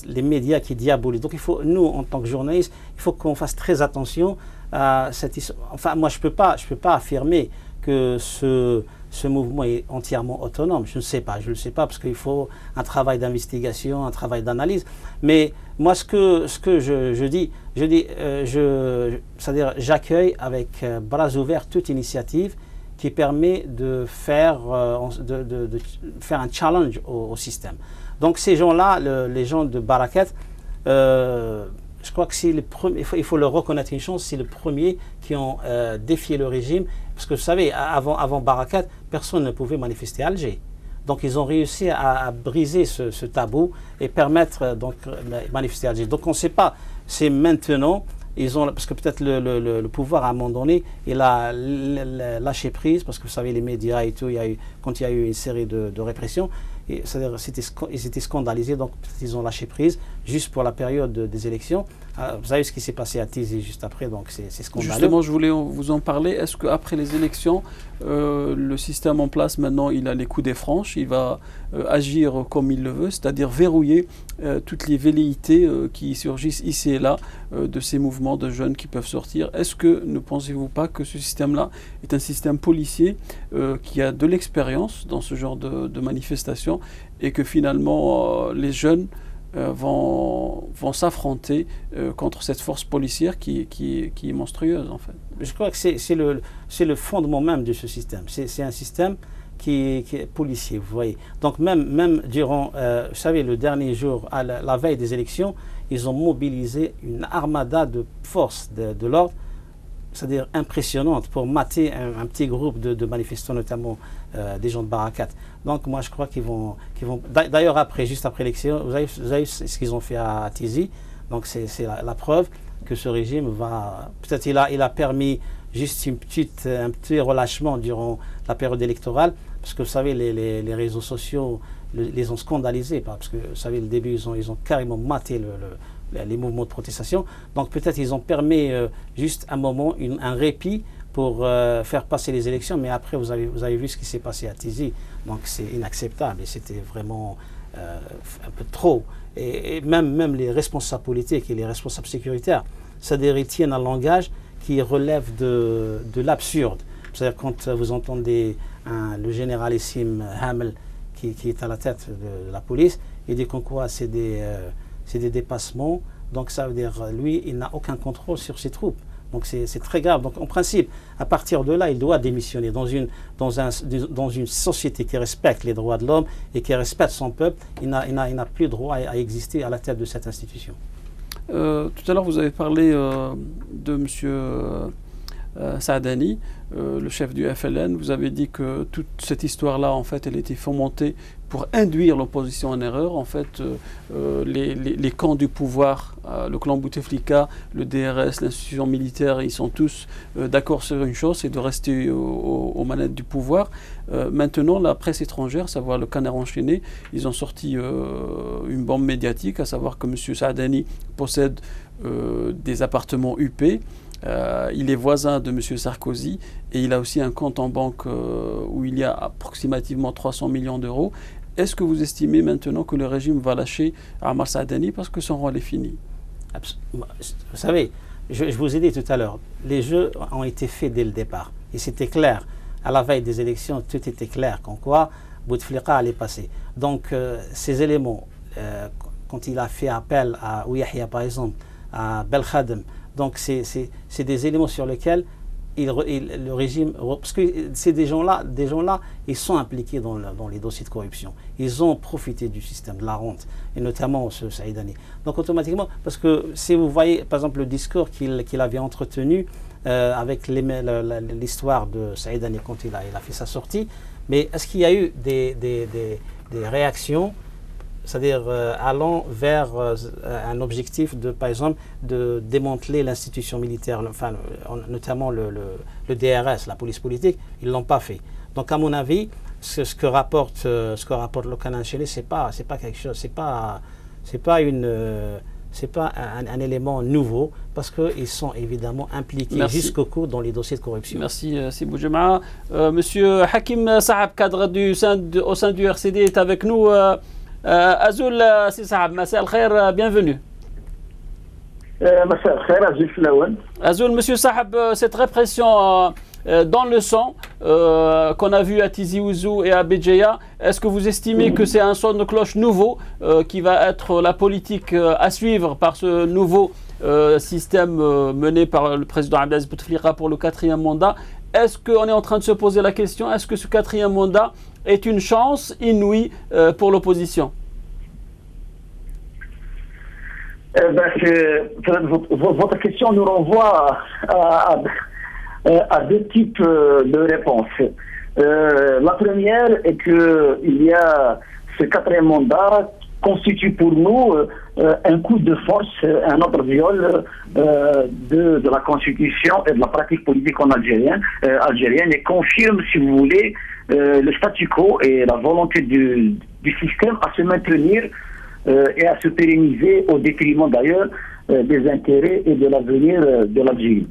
S2: les médias qui diabolisent. Donc il faut, nous, en tant que journalistes, il faut qu'on fasse très attention à cette histoire. Enfin, moi, je peux pas affirmer que ce mouvement est entièrement autonome. Je ne sais pas, parce qu'il faut un travail d'investigation, un travail d'analyse. Mais moi, ce que je dis, c'est-à-dire, j'accueille avec bras ouverts toute initiative qui permet de faire un challenge au système. Donc ces gens-là, les gens de Barakat, je crois que c'est il faut leur reconnaître une chance, c'est les premiers qui ont défié le régime. Parce que vous savez, avant Barakat, personne ne pouvait manifester à Alger. Donc ils ont réussi à briser ce tabou et permettre donc de manifester à Alger. Donc on ne sait pas, c'est maintenant, parce que peut-être le pouvoir à un moment donné, il a lâché prise, parce que vous savez, les médias et tout, quand il y a eu une série de répressions, c'est-à-dire ils étaient scandalisés, donc peut-être ils ont lâché prise juste pour la période des élections. Vous savez ce qui s'est passé à Tizi juste après, donc c'est scandaleux.
S1: Justement, je voulais vous en parler. Est-ce qu'après les élections, le système en place maintenant, il a les coups des franches, il va agir comme il le veut, c'est-à-dire verrouiller toutes les velléités qui surgissent ici et là de ces mouvements de jeunes qui peuvent sortir? Est-ce que ne pensez-vous pas que ce système-là est un système policier qui a de l'expérience dans ce genre de manifestations et que finalement les jeunes vont s'affronter contre cette force policière qui est monstrueuse en fait?
S2: Je crois que c'est le fondement même de ce système. C'est un système qui est policier, vous voyez. Donc même durant, vous savez, le dernier jour, la veille des élections, ils ont mobilisé une armada de forces de l'ordre, c'est-à-dire impressionnante, pour mater un petit groupe de manifestants, notamment des gens de Barakat. Donc moi je crois qu'ils vont d'ailleurs juste après l'élection, vous avez ce qu'ils ont fait à Tizi, donc c'est la preuve que ce régime va, peut-être il a permis juste un petit relâchement durant la période électorale, parce que vous savez, les réseaux sociaux les ont scandalisés, parce que vous savez, au début ils ont carrément maté les mouvements de protestation. Donc peut-être ils ont permis juste un moment, un répit pour faire passer les élections, mais après vous avez vu ce qui s'est passé à Tizi, donc c'est inacceptable et c'était vraiment un peu trop. Et même les responsables politiques et les responsables sécuritaires, c'est-à-dire ils tiennent un langage qui relève de l'absurde. C'est-à-dire quand vous entendez le généralissime Hamel qui est à la tête de la police, il dit qu'en quoi c'est des dépassements, donc ça veut dire lui il n'a aucun contrôle sur ses troupes. Donc c'est très grave. Donc en principe, à partir de là, il doit démissionner dans une société qui respecte les droits de l'homme et qui respecte son peuple. Il n'a plus droit à exister à la tête de cette institution.
S1: Tout à l'heure, vous avez parlé de M. Saadani, le chef du FLN. Vous avez dit que toute cette histoire-là, en fait, elle était fomentée pour induire l'opposition en erreur. En fait, les camps du pouvoir, le clan Bouteflika, le DRS, l'institution militaire, ils sont tous d'accord sur une chose, c'est de rester aux manettes du pouvoir. Maintenant, la presse étrangère, savoir le Canard enchaîné, ils ont sorti une bombe médiatique, à savoir que M. Saadani possède des appartements UP. Il est voisin de M. Sarkozy et il a aussi un compte en banque où il y a approximativement 300 millions d'euros. Est-ce que vous estimez maintenant que le régime va lâcher Ammar Saadani parce que son rôle est fini?
S2: Vous savez, je vous ai dit tout à l'heure, les jeux ont été faits dès le départ. Et c'était clair. À la veille des élections, tout était clair. Comme quoi, Bouteflika allait passer. Donc ces éléments, quand il a fait appel à Ouyahia par exemple, à Belkhadem, donc c'est des éléments sur lesquels le régime, parce que c'est des gens-là, ils sont impliqués dans les dossiers de corruption. Ils ont profité du système de la rente, et notamment ce Saïdani. Donc automatiquement, parce que si vous voyez par exemple le discours qu'il avait entretenu avec l'histoire de Saïdani quand il a fait sa sortie, mais est-ce qu'il y a eu des réactions, c'est-à-dire allant vers un objectif de, par exemple, de démanteler l'institution militaire, enfin, notamment le DRS, la police politique, ils ne l'ont pas fait. Donc à mon avis, ce que rapporte le Canan Chelé, c'est pas quelque chose, c'est pas un élément nouveau, parce qu'ils sont évidemment impliqués jusqu'au cou dans les dossiers de corruption.
S1: Merci Sibou Jema'a. Monsieur Hakim Sahab, cadre au sein du RCD, est avec nous. Azoul Sisab, Massa al-Khair, bienvenue.
S3: Massa al-Khair, Azoul Flawan.
S1: Azoul, monsieur Sahab, cette répression dans le sang qu'on a vu à Tizi Ouzou et à Béjaïa, est-ce que vous estimez que c'est un son de cloche nouveau qui va être la politique à suivre par ce nouveau système mené par le président Abdelaziz Bouteflika pour le 4e mandat? Est-ce qu'on est en train de se poser la question, est-ce que ce 4e mandat est une chance inouïe pour l'opposition?
S3: Votre question nous renvoie à deux types de réponses. La première est qu'il y a ce 4e mandat constitue pour nous un coup de force, un autre viol de la Constitution et de la pratique politique en algérienne et confirme, si vous voulez, le statu quo et la volonté du système à se maintenir et à se pérenniser au détriment d'ailleurs des intérêts et de l'avenir de l'Algérie.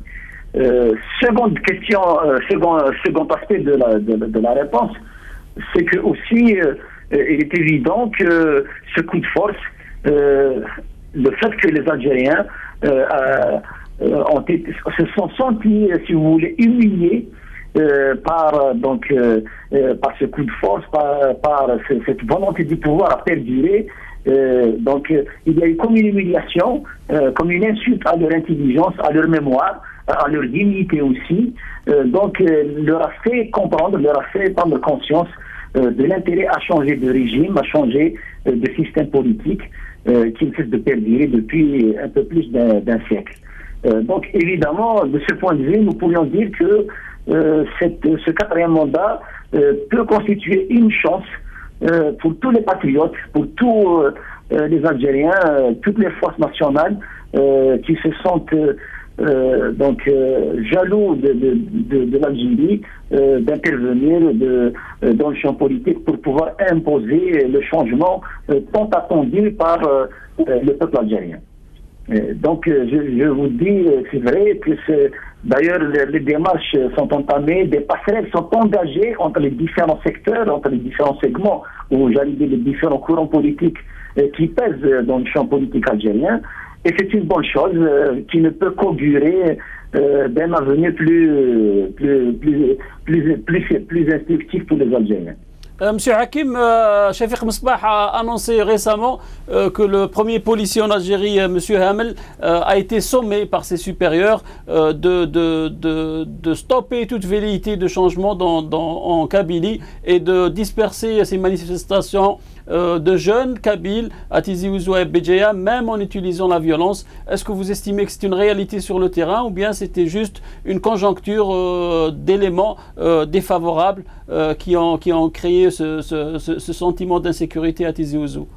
S3: Seconde question, second aspect de la réponse, c'est que aussi il est évident que ce coup de force, le fait que les Algériens se sont sentis, si vous voulez, humiliés par ce coup de force, par cette volonté du pouvoir à perdurer. Donc il y a eu comme une humiliation, comme une insulte à leur intelligence, à leur mémoire, à leur dignité aussi. Donc leur a fait comprendre, leur a fait prendre conscience de l'intérêt à changer de régime, à changer de système politique qui ne cesse de perdurer depuis un peu plus d'un siècle. Donc évidemment, de ce point de vue, nous pourrions dire que ce 4e mandat peut constituer une chance pour tous les patriotes, pour tous les Algériens, toutes les forces nationales qui se sentent jaloux de l'Algérie d'intervenir dans le champ politique pour pouvoir imposer le changement tant attendu par le peuple algérien. Donc je vous dis, c'est vrai que d'ailleurs les démarches sont entamées, des passerelles sont engagées entre les différents secteurs, entre les différents segments, ou j'allais dire les différents courants politiques qui pèsent dans le champ politique algérien. Et c'est une bonne chose qui ne peut qu'augurer d'un avenir plus instructif pour les Algériens.
S1: Monsieur Hakim, Shafiq Msbah a annoncé récemment que le premier policier en Algérie, Monsieur Hamel, a été sommé par ses supérieurs de stopper toute velléité de changement en Kabylie et de disperser ces manifestations de jeunes Kabyles à Tizi Ouzou et Béjaïa, même en utilisant la violence. Est-ce que vous estimez que c'est une réalité sur le terrain ou bien c'était juste une conjoncture d'éléments défavorables qui ont créé ce sentiment d'insécurité à Tizi Ouzou?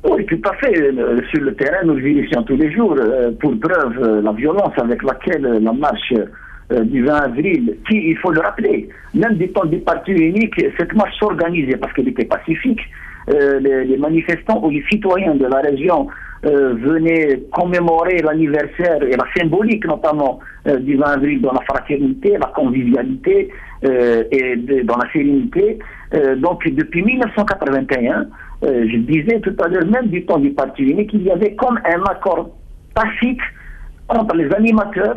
S3: Oui, tout à fait. Sur le terrain, nous le vérifions tous les jours. Pour preuve, la violence avec laquelle la marche du 20 avril, qui, il faut le rappeler, même du temps du parti unique, cette marche s'organisait parce qu'elle était pacifique. Les manifestants ou les citoyens de la région venaient commémorer l'anniversaire et la symbolique notamment du 20 avril dans la fraternité, la convivialité et dans la sérénité. Donc depuis 1981, je disais tout à l'heure, même du temps du parti unique, il y avait comme un accord tacite entre les animateurs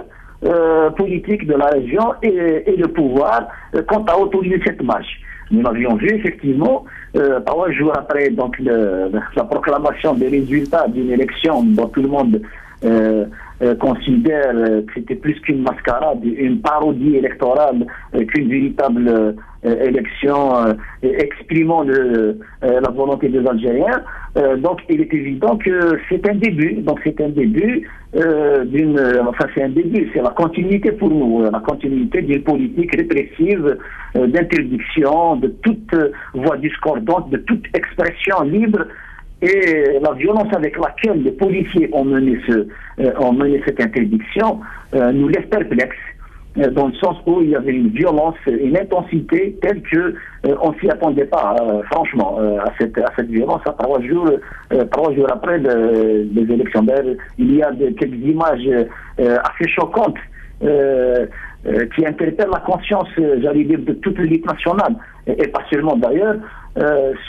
S3: politique de la région et le pouvoir quant à autoriser cette marche. Nous l'avions vu effectivement 3 jours après donc la proclamation des résultats d'une élection dont tout le monde considère que c'était plus qu'une mascarade, une parodie électorale qu'une véritable élection exprimant la volonté des Algériens. Donc il est évident que c'est un début. Donc c'est un début c'est un début, c'est la continuité pour nous, la continuité d'une politique répressive d'interdiction de toute voix discordante, de toute expression libre. Et la violence avec laquelle les policiers ont mené cette interdiction nous laisse perplexes, dans le sens où il y avait une violence, une intensité telle que on ne s'y attendait pas, franchement, à cette violence à 3 jours après les élections. Il y a quelques images assez choquantes qui interpellent la conscience, j'allais dire, de toute l'élite nationale, et pas seulement d'ailleurs,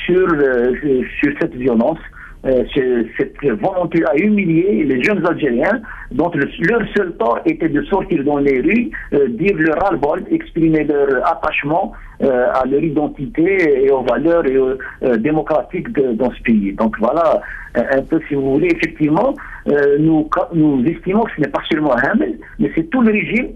S3: sur cette violence, cette volonté à humilier les jeunes Algériens dont leur seul tort était de sortir dans les rues, dire leur ras-le-bol, exprimer leur attachement à leur identité et aux valeurs démocratiques dans ce pays. Donc voilà, un peu si vous voulez, effectivement, nous estimons que ce n'est pas seulement Hamel, mais c'est tout le régime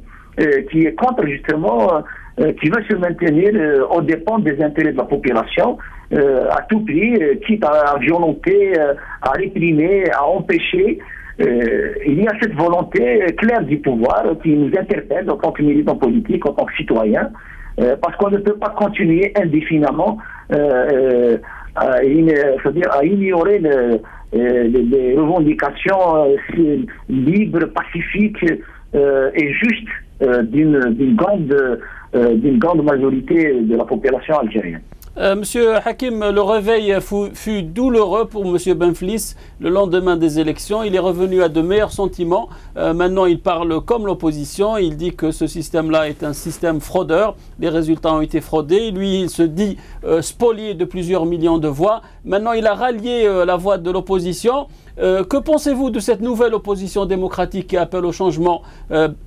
S3: qui est contre justement, qui veut se maintenir aux dépens des intérêts de la population, à tout prix, quitte à violenter, à réprimer, à empêcher. Il y a cette volonté claire du pouvoir qui nous interpelle en tant que militants politiques, en tant que citoyens, parce qu'on ne peut pas continuer indéfiniment à ignorer les revendications libres, pacifiques et justes d'une grande majorité de la population algérienne.
S1: Monsieur Hakim, le réveil fut douloureux pour Monsieur Benflis le lendemain des élections. Il est revenu à de meilleurs sentiments. Maintenant, il parle comme l'opposition. Il dit que ce système-là est un système fraudeur. Les résultats ont été fraudés. Lui, il se dit spolié de plusieurs millions de voix. Maintenant, il a rallié la voix de l'opposition. Que pensez-vous de cette nouvelle opposition démocratique qui appelle au changement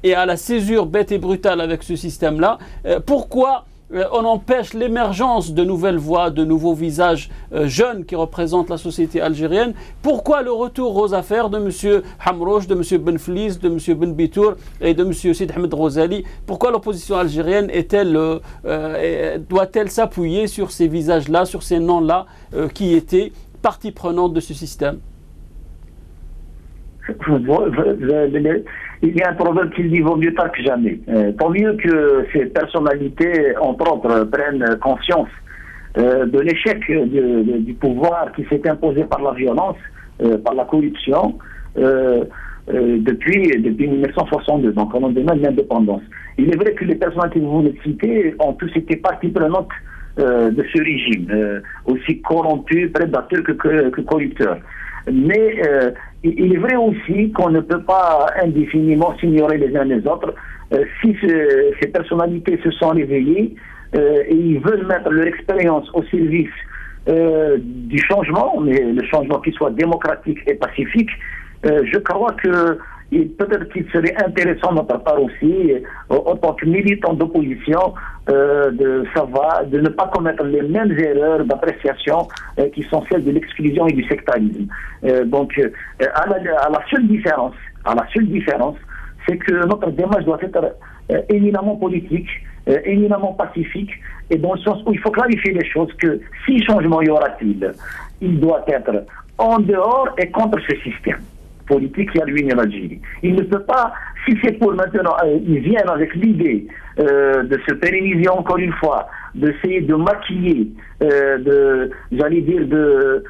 S1: et à la césure bête et brutale avec ce système-là? Pourquoi on empêche l'émergence de nouvelles voix, de nouveaux visages jeunes qui représentent la société algérienne? Pourquoi le retour aux affaires de M. Hamrouche, de M. Benflis, de M. Benbitour et de M. Sid Ahmed Ghazali? Pourquoi l'opposition algérienne doit-elle s'appuyer sur ces visages-là, sur ces noms-là qui étaient partie prenante de ce système?
S3: Il y a un proverbe qui dit vaut mieux tard que jamais. Tant mieux que ces personnalités, entre autres, prennent conscience de l'échec du pouvoir qui s'est imposé par la violence, par la corruption, depuis 1962, donc au lendemain de l'indépendance. Il est vrai que les personnalités que vous venez de citer ont tous été partie prenante de ce régime, aussi corrompu, prédateur que corrupteur. Mais il est vrai aussi qu'on ne peut pas indéfiniment s'ignorer les uns les autres. Si ces personnalités se sont réveillées et ils veulent mettre leur expérience au service du changement, mais le changement qui soit démocratique et pacifique, je crois que peut-être qu'il serait intéressant de notre part aussi, en tant que militant d'opposition, de ne pas commettre les mêmes erreurs d'appréciation qui sont celles de l'exclusion et du sectarisme. Donc, à la seule différence, c'est que notre démarche doit être éminemment politique, éminemment pacifique, et dans le sens où il faut clarifier les choses que si changement y aura-t-il, il doit être en dehors et contre ce système politique qui a ruiné l'Algérie. Il ne peut pas, si c'est pour maintenant, ils viennent avec l'idée de se pérenniser encore une fois, d'essayer de maquiller, j'allais dire, de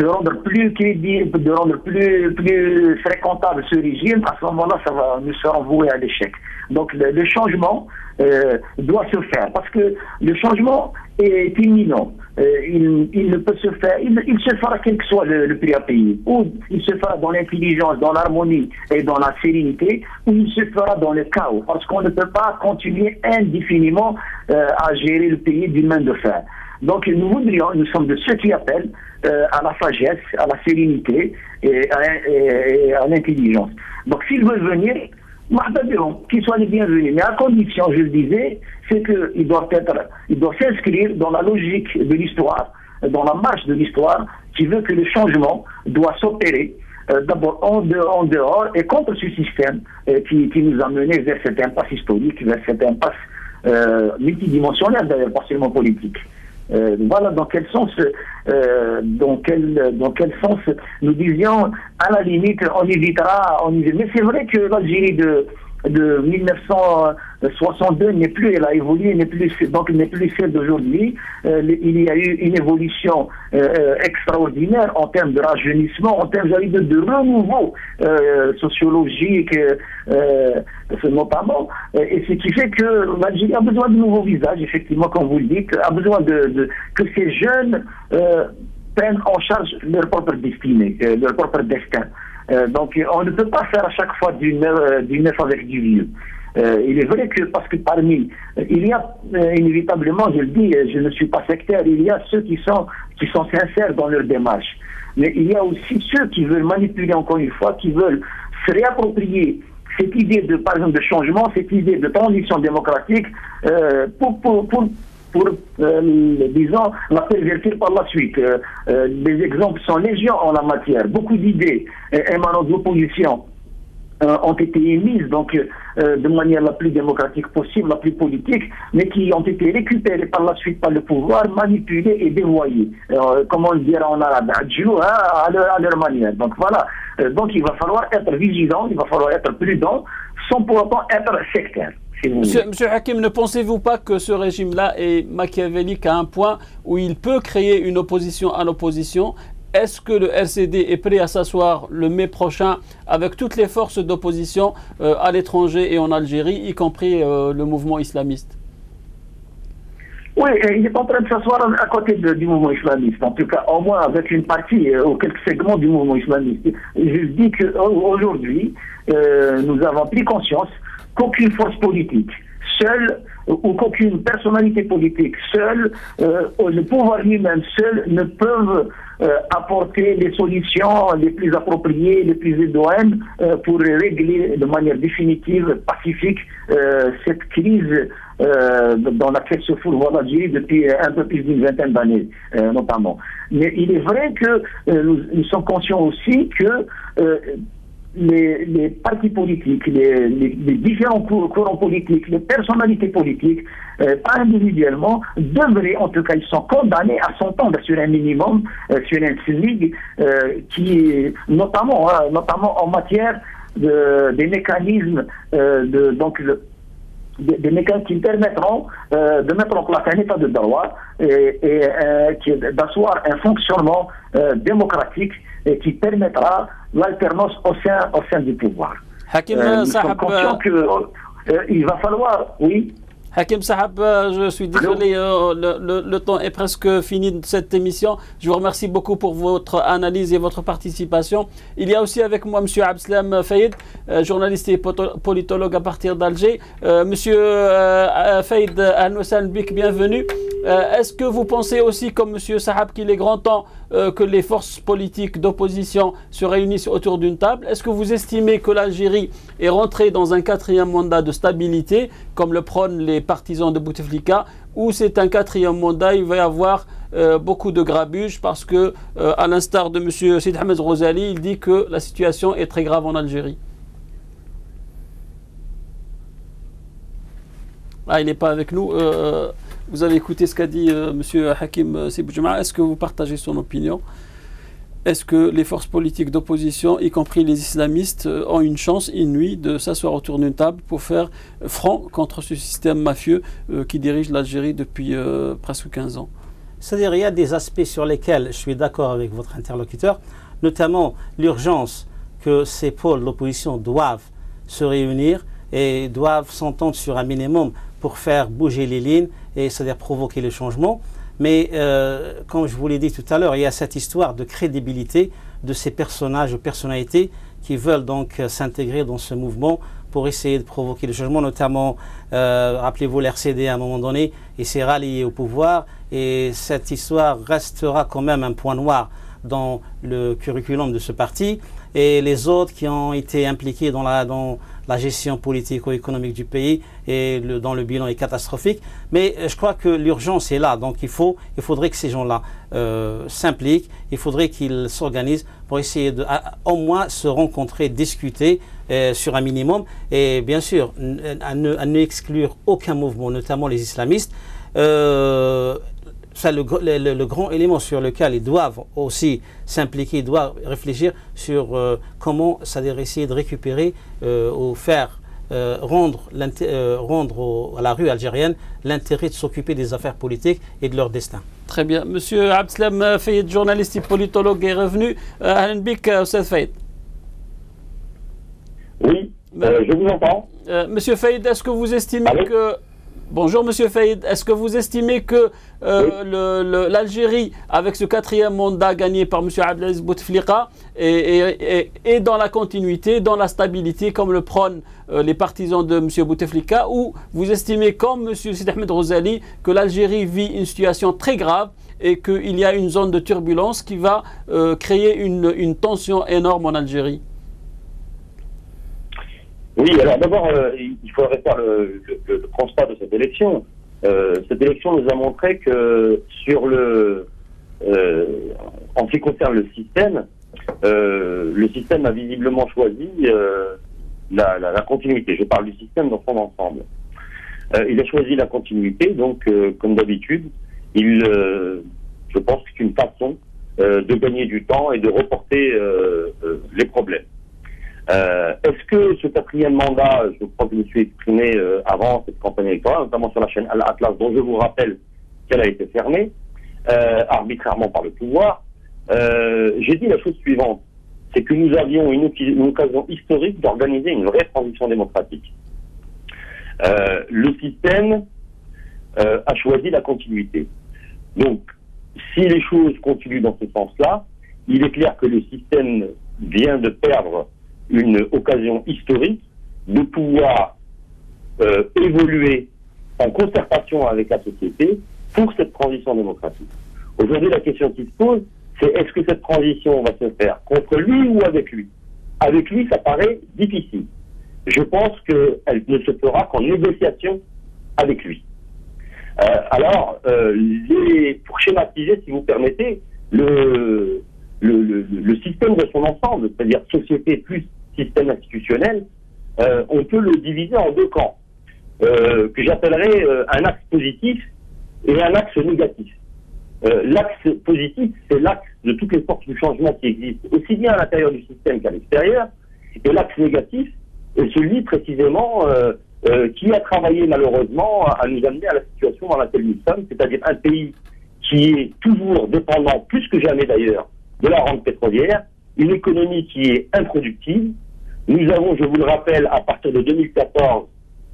S3: rendre plus crédible, de rendre plus fréquentable ce régime, à ce moment-là, nous serons voués à l'échec. Donc le changement doit se faire, parce que le changement est imminent. Il ne peut se faire, il se fera quel que soit le prix à payer. Ou il se fera dans l'intelligence, dans l'harmonie et dans la sérénité, ou il se fera dans le chaos, parce qu'on ne peut pas continuer indéfiniment à gérer le pays d'une main de fer. Donc nous sommes de ceux qui appellent à la sagesse, à la sérénité et à l'intelligence. Donc s'ils veulent venir, qu'ils soient les bienvenus. Mais à condition, je le disais, c'est qu'ils doivent s'inscrire dans la logique de l'histoire, dans la marche de l'histoire, qui veut que le changement doit s'opérer d'abord en dehors et contre ce système qui nous a menés vers cette impasse historique, vers cette impasse multidimensionnelle d'ailleurs, pas seulement politique. Voilà dans quel sens nous disions à la limite on évitera, mais c'est vrai que l'Algérie de 1962 n'est plus, elle a évolué, n'est plus celle d'aujourd'hui. Il y a eu une évolution extraordinaire en termes de rajeunissement, en termes de renouveau sociologique, notamment. Et ce qui fait que l'Algérie a besoin de nouveaux visages, effectivement, comme vous le dites, a besoin que ces jeunes prennent en charge leur propre destinée, leur propre destin. Donc on ne peut pas faire à chaque fois du neuf avec du vieux. Il est vrai que, parce que parmi, il y a inévitablement, je le dis, je ne suis pas sectaire, il y a ceux qui sont sincères dans leur démarche. Mais il y a aussi ceux qui veulent manipuler, encore une fois, qui veulent se réapproprier cette idée par exemple, de changement, cette idée de transition démocratique pour disons, la pervertir par la suite. Les exemples sont légion en la matière. Beaucoup d'idées émanant de l'opposition ont été émises de manière la plus démocratique possible, la plus politique, mais qui ont été récupérées par la suite par le pouvoir, manipulées et dévoyées. Comme on le dirait en arabe, à leur manière. Donc voilà. Donc il va falloir être vigilant, il va falloir être prudent, sans pour autant être sectaire.
S1: Monsieur Hakim, ne pensez-vous pas que ce régime-là est machiavélique à un point où il peut créer une opposition à l'opposition? Est-ce que le RCD est prêt à s'asseoir le mai prochain avec toutes les forces d'opposition à l'étranger et en Algérie, y compris le mouvement islamiste?
S3: Oui, il est en train de s'asseoir à côté du mouvement islamiste, en tout cas au moins avec une partie ou quelques segments du mouvement islamiste. Je dis qu'aujourd'hui, nous avons pris conscience qu'aucune force politique seule ou qu'aucune personnalité politique seule, le pouvoir lui-même seul ne peuvent apporter les solutions les plus appropriées, les plus idoines pour régler de manière définitive, pacifique, cette crise dans laquelle se fourvoie l'Algérie depuis un peu plus d'une vingtaine d'années, notamment. Mais il est vrai que nous sommes conscients aussi que les partis politiques, les différents courants politiques, les personnalités politiques, pas individuellement, devraient, en tout cas, ils sont condamnés à s'entendre sur un minimum, sur un SMIG, qui, notamment en matière des mécanismes, des mécanismes qui permettront de mettre en place un état de droit et d'asseoir un fonctionnement démocratique et qui permettra l'alternance au sein du pouvoir.
S1: Hakim
S3: nous
S1: Sahab,
S3: sommes conscients qu'il va falloir, oui.
S1: Hakim Sahab, je suis désolé, le temps est presque fini de cette émission. Je vous remercie beaucoup pour votre analyse et votre participation. Il y a aussi avec moi M. Abdeslam Faïd, journaliste et politologue à partir d'Alger. Monsieur Faïd Al-Nousan Bik, bienvenue. Est-ce que vous pensez aussi, comme M. Sahab, qu'il est grand temps que les forces politiques d'opposition se réunissent autour d'une table? Est-ce que vous estimez que l'Algérie est rentrée dans un 4e mandat de stabilité, comme le prônent les partisans de Bouteflika, ou c'est un 4e mandat, il va y avoir beaucoup de grabuge parce que, à l'instar de M. Sid Ahmed Rosali, il dit que la situation est très grave en Algérie? Ah, il n'est pas avec nous. Vous avez écouté ce qu'a dit M. Hakim Siboujouma. Est-ce que vous partagez son opinion? Est-ce que les forces politiques d'opposition, y compris les islamistes, ont une chance inouïe de s'asseoir autour d'une table pour faire front contre ce système mafieux qui dirige l'Algérie depuis presque 15 ans?
S2: C'est-à-dire, il y a des aspects sur lesquels je suis d'accord avec votre interlocuteur, notamment l'urgence que ces pôles d'opposition doivent se réunir et doivent s'entendre sur un minimum pour faire bouger les lignes et c'est-à-dire provoquer le changement. Mais comme je vous l'ai dit tout à l'heure, il y a cette histoire de crédibilité de ces personnages ou personnalités qui veulent donc s'intégrer dans ce mouvement pour essayer de provoquer le changement, notamment, rappelez-vous, l'RCD à un moment donné, et s'est rallié au pouvoir, et cette histoire restera quand même un point noir dans le curriculum de ce parti, et les autres qui ont été impliqués dans la gestion politico-économique du pays et dont le bilan est catastrophique. Mais je crois que l'urgence est là. Donc il faudrait que ces gens-là s'impliquent, il faudrait qu'ils s'organisent pour essayer de au moins se rencontrer, discuter sur un minimum. Et bien sûr, à ne exclure aucun mouvement, notamment les islamistes. Le grand élément sur lequel ils doivent aussi s'impliquer, ils doivent réfléchir sur comment, c'est-à-dire essayer de récupérer ou faire rendre à la rue algérienne l'intérêt de s'occuper des affaires politiques et de leur destin.
S1: Très bien. Monsieur Abdeslam Fayed, journaliste et politologue, est revenu. Ahlan bik, Ustad Fayed.
S4: Oui, je vous entends.
S1: Monsieur Fayed, est-ce que vous estimez que... Bonjour Monsieur Fayed, est-ce que vous estimez que l'Algérie, avec ce 4e mandat gagné par Monsieur Abdelaziz Bouteflika, est dans la continuité, dans la stabilité, comme le prônent les partisans de Monsieur Bouteflika, ou vous estimez, comme Monsieur Sidi Ahmed Rouzali, que l'Algérie vit une situation très grave et qu'il y a une zone de turbulence qui va créer une tension énorme en Algérie?
S4: Oui, alors d'abord, il faudrait faire le constat de cette élection. Cette élection nous a montré que sur en ce qui concerne le système a visiblement choisi la continuité. Je parle du système dans son ensemble. Il a choisi la continuité, donc comme d'habitude, je pense que c'est une façon de gagner du temps et de reporter les problèmes. Est-ce que ce 4e mandat, je crois que je me suis exprimé avant cette campagne électorale, notamment sur la chaîne Al-Atlas, dont je vous rappelle qu'elle a été fermée arbitrairement par le pouvoir, j'ai dit la chose suivante, c'est que nous avions une occasion historique d'organiser une vraie transition démocratique. Le système a choisi la continuité. Donc, si les choses continuent dans ce sens-là, il est clair que le système vient de perdre une occasion historique de pouvoir évoluer en concertation avec la société pour cette transition démocratique. Aujourd'hui, la question qui se pose, c'est est-ce que cette transition va se faire contre lui ou avec lui? Avec lui, ça paraît difficile. Je pense qu'elle ne se fera qu'en négociation avec lui. Pour schématiser, si vous permettez, le système de son ensemble, c'est-à-dire société plus système institutionnel, on peut le diviser en deux camps, que j'appellerais un axe positif et un axe négatif. L'axe positif, c'est l'axe de toutes les forces du changement qui existent, aussi bien à l'intérieur du système qu'à l'extérieur, et l'axe négatif est celui précisément qui a travaillé malheureusement à nous amener à la situation dans laquelle nous sommes, c'est-à-dire un pays qui est toujours dépendant, plus que jamais d'ailleurs, de la rente pétrolière, une économie qui est improductive. Nous avons, je vous le rappelle, à partir de 2014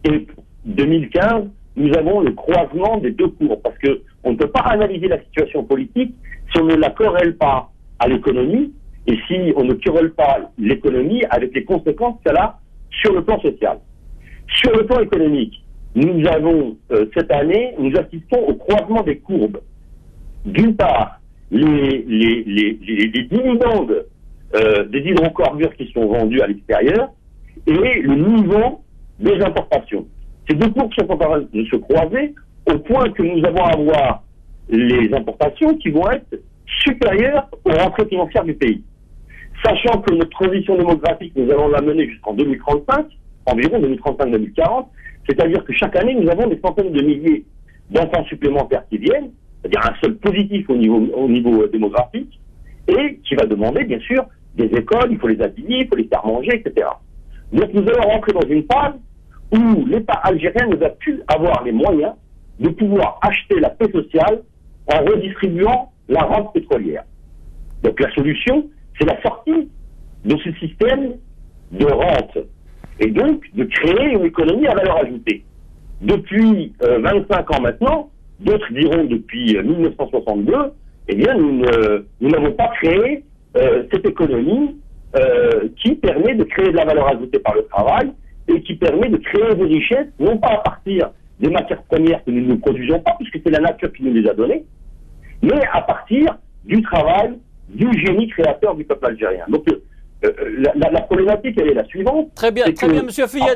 S4: et 2015, nous avons le croisement des deux courbes, parce que on ne peut pas analyser la situation politique si on ne la corrèle pas à l'économie, et si on ne corrèle pas l'économie avec les conséquences qu'elle a sur le plan social. Sur le plan économique, nous avons, cette année, nous assistons au croisement des courbes. D'une part, les dividendes des hydrocarbures qui sont vendus à l'extérieur et le niveau des importations. Ces deux courbes sont en train de se croiser au point que nous allons avoir les importations qui vont être supérieures aux rentrées financières du pays. Sachant que notre transition démographique, nous allons la mener jusqu'en 2035, environ 2035-2040, c'est-à-dire que chaque année, nous avons des centaines de milliers d'enfants supplémentaires qui viennent, c'est-à-dire un seul positif au niveau démographique, et qui va demander, bien sûr, des écoles, il faut les habiller, il faut les faire manger, etc. Donc nous allons rentrer dans une phase où l'État algérien ne va plus avoir les moyens de pouvoir acheter la paix sociale en redistribuant la rente pétrolière. Donc la solution, c'est la sortie de ce système de rente, et donc de créer une économie à valeur ajoutée. Depuis 25 ans maintenant, d'autres diront depuis 1962, eh bien nous n'avons pas créé cette économie qui permet de créer de la valeur ajoutée par le travail et qui permet de créer des richesses, non pas à partir des matières premières que nous ne produisons pas, puisque c'est la nature qui nous les a données, mais à partir du travail, du génie créateur du peuple algérien. Donc la problématique, elle est la suivante.
S1: Très bien, Monsieur Fayed.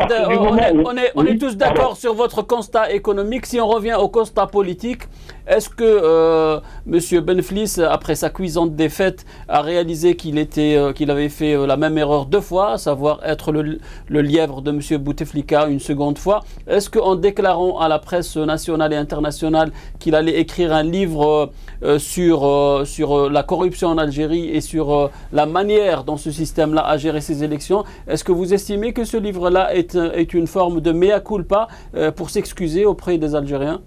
S1: On est tous d'accord sur votre constat économique. Si on revient au constat politique, est-ce que Monsieur Benflis, après sa cuisante défaite, a réalisé qu'il avait fait la même erreur 2 fois, à savoir être le lièvre de Monsieur Bouteflika une seconde fois? Est-ce qu'en déclarant à la presse nationale et internationale qu'il allait écrire un livre sur la corruption en Algérie et sur la manière dont ce système-là a géré ses élections, est-ce que vous estimez que ce livre-là est une forme de mea culpa pour s'excuser auprès des Algériens?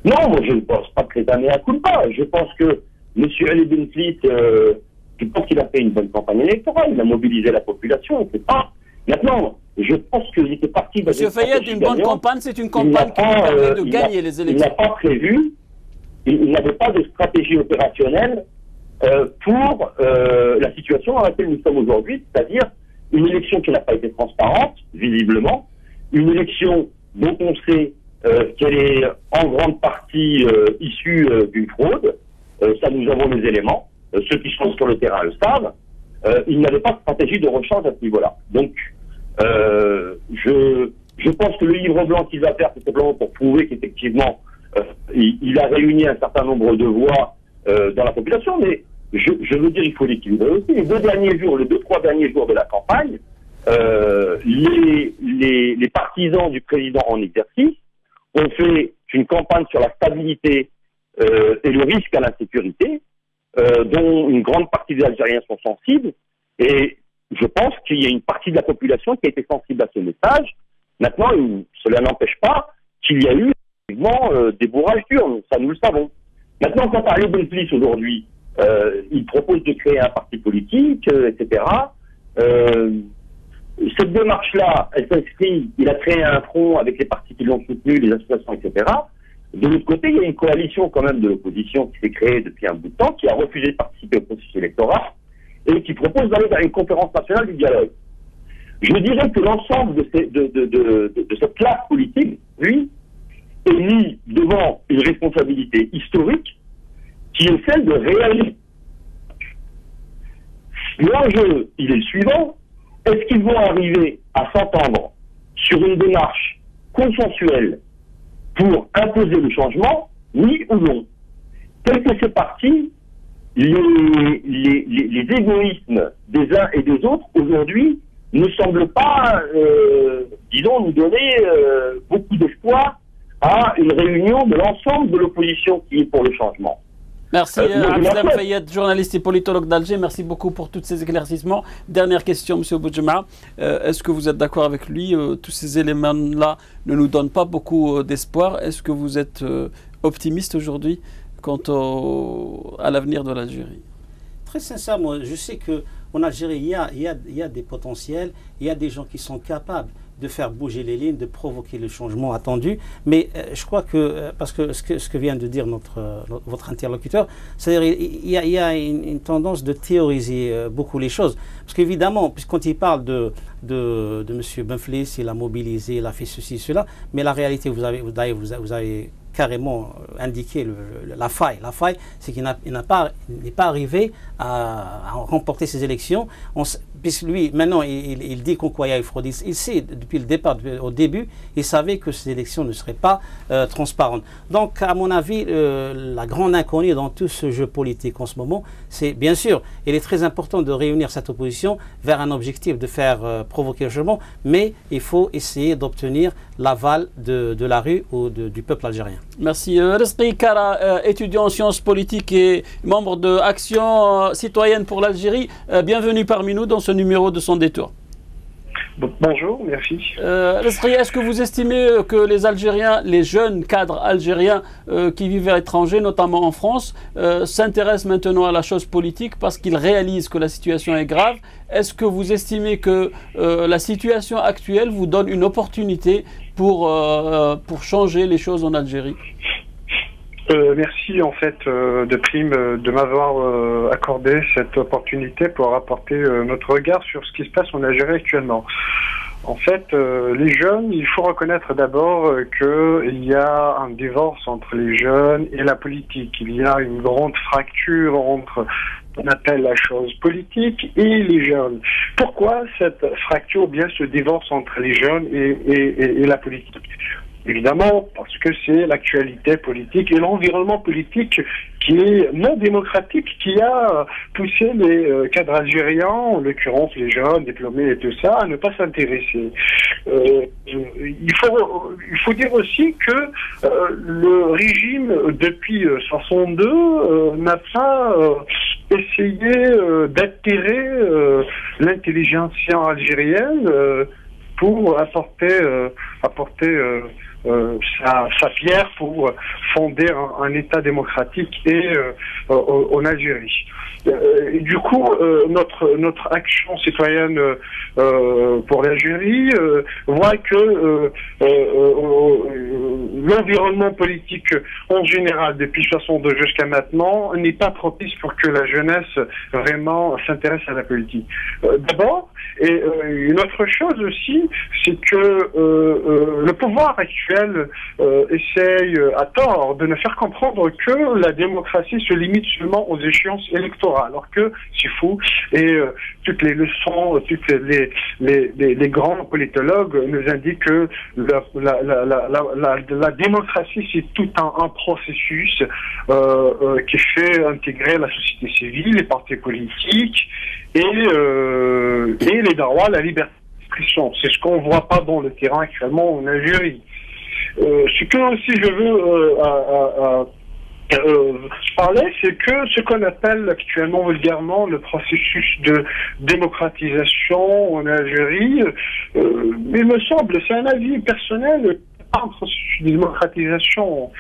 S4: Non, moi je ne pense pas que c'est un mea culpa. Je pense que M. Ali Benflis, je pense qu'il a fait une bonne campagne électorale, il a mobilisé la population, c'est pas. Maintenant, je pense qu'il était parti de...
S1: M. Fayed, une bonne campagne, c'est une campagne qui permet de gagner les élections.
S4: Il n'a pas prévu, il n'avait pas de stratégie opérationnelle pour la situation dans laquelle nous sommes aujourd'hui, c'est-à-dire une élection qui n'a pas été transparente, visiblement, une élection dont on sait qu'elle est en grande partie issue d'une fraude. Ça, nous avons les éléments. Ceux qui sont sur le terrain le savent. Il n'avait pas de stratégie de rechange à ce niveau-là. Donc, je pense que le livre blanc qu'il va faire, c'est simplement pour prouver qu'effectivement, il a réuni un certain nombre de voix dans la population, mais je veux dire, il faut l'équilibrer aussi. Les 3 derniers jours de la campagne, les partisans du président en exercice ont fait une campagne sur la stabilité et le risque à l'insécurité, dont une grande partie des Algériens sont sensibles, et je pense qu'il y a une partie de la population qui a été sensible à ce message. Maintenant, cela n'empêche pas qu'il y a eu effectivement des bourrages d'urnes, ça nous le savons. Maintenant, quant à Ali Benflis aujourd'hui, il propose de créer un parti politique, etc. Cette démarche-là, elle s'inscrit, il a créé un front avec les partis qui l'ont soutenu, les associations, etc. De l'autre côté, il y a une coalition quand même de l'opposition qui s'est créée depuis un bout de temps, qui a refusé de participer au processus électoral et qui propose d'aller vers une conférence nationale du dialogue. Je dirais que l'ensemble de cette classe politique, lui, est mis devant une responsabilité historique qui est celle de réagir. L'enjeu, il est le suivant. Est-ce qu'ils vont arriver à s'entendre sur une démarche consensuelle pour imposer le changement, oui ou non? Tel que c'est parti, les égoïsmes des uns et des autres, aujourd'hui, ne semblent pas, disons, nous donner beaucoup d'espoir à une réunion de l'ensemble de l'opposition qui est pour le changement.
S1: Merci Abdel Fayed, journaliste et politologue d'Alger. Merci beaucoup pour tous ces éclaircissements. Dernière question, M. Boudjema. Est-ce que vous êtes d'accord avec lui? Tous ces éléments-là ne nous donnent pas beaucoup d'espoir. Est-ce que vous êtes optimiste aujourd'hui quant à l'avenir de l'Algérie?
S2: Très sincèrement, je sais qu'en Algérie, il y a des potentiels, il y a des gens qui sont capables de faire bouger les lignes, de provoquer le changement attendu. Mais je crois que, parce que ce que vient de dire votre interlocuteur, c'est-à-dire il y a une tendance de théoriser beaucoup les choses. Parce qu'évidemment, quand il parle de M. Benflis, il a mobilisé, il a fait ceci, cela, mais la réalité, vous avez carrément indiqué la faille. La faille, c'est qu'il n'est pas arrivé à remporter ces élections. Puisque lui, maintenant, il dit qu'on y a eu fraude. Il sait, depuis le départ, au début, il savait que ces élections ne seraient pas transparentes. Donc, à mon avis, la grande inconnue dans tout ce jeu politique en ce moment, c'est, bien sûr, il est très important de réunir cette opposition vers un objectif de faire provoquer le changement, mais il faut essayer d'obtenir l'aval de la rue ou du peuple algérien.
S1: Merci. Rizqi Kara, étudiant en sciences politiques et membre de Action citoyenne pour l'Algérie, bienvenue parmi nous dans ce numéro de Son Détour.
S5: Bonjour, merci.
S1: Est-ce que vous estimez que les Algériens, les jeunes cadres algériens qui vivent à l'étranger, notamment en France, s'intéressent maintenant à la chose politique parce qu'ils réalisent que la situation est grave? Est-ce que vous estimez que la situation actuelle vous donne une opportunité pour changer les choses en Algérie?
S5: Merci en fait de Prime de m'avoir accordé cette opportunité pour apporter notre regard sur ce qui se passe en Algérie actuellement. En fait, les jeunes, il faut reconnaître d'abord qu'il y a un divorce entre les jeunes et la politique. Il y a une grande fracture entre on appelle la chose politique et les jeunes. Pourquoi cette fracture bien ce divorce entre les jeunes et la politique? Évidemment, parce que c'est l'actualité politique et l'environnement politique qui est non démocratique qui a poussé les cadres algériens, en l'occurrence les jeunes diplômés et tout ça, à ne pas s'intéresser. Il faut dire aussi que le régime depuis 62 n'a pas essayé d'attirer l'intelligentsia algérienne pour apporter sa pierre pour fonder un État démocratique en Algérie. Et du coup, notre action citoyenne pour l'Algérie voit que l'environnement politique en général depuis 62 jusqu'à maintenant n'est pas propice pour que la jeunesse vraiment s'intéresse à la politique. D'abord, et une autre chose aussi, c'est que le pouvoir actuel essaye à tort de ne faire comprendre que la démocratie se limite seulement aux échéances électorales, alors que c'est fou. Et toutes les leçons, toutes les grands politologues nous indiquent que la démocratie c'est tout un processus qui fait intégrer la société civile, les partis politiques et les droits à la liberté d'expression. C'est ce qu'on ne voit pas dans le terrain actuellement en Algérie. Ce que aussi je veux parler, c'est que ce qu'on appelle actuellement vulgairement le processus de démocratisation en Algérie, il me semble, c'est un avis personnel, un processus de démocratisation.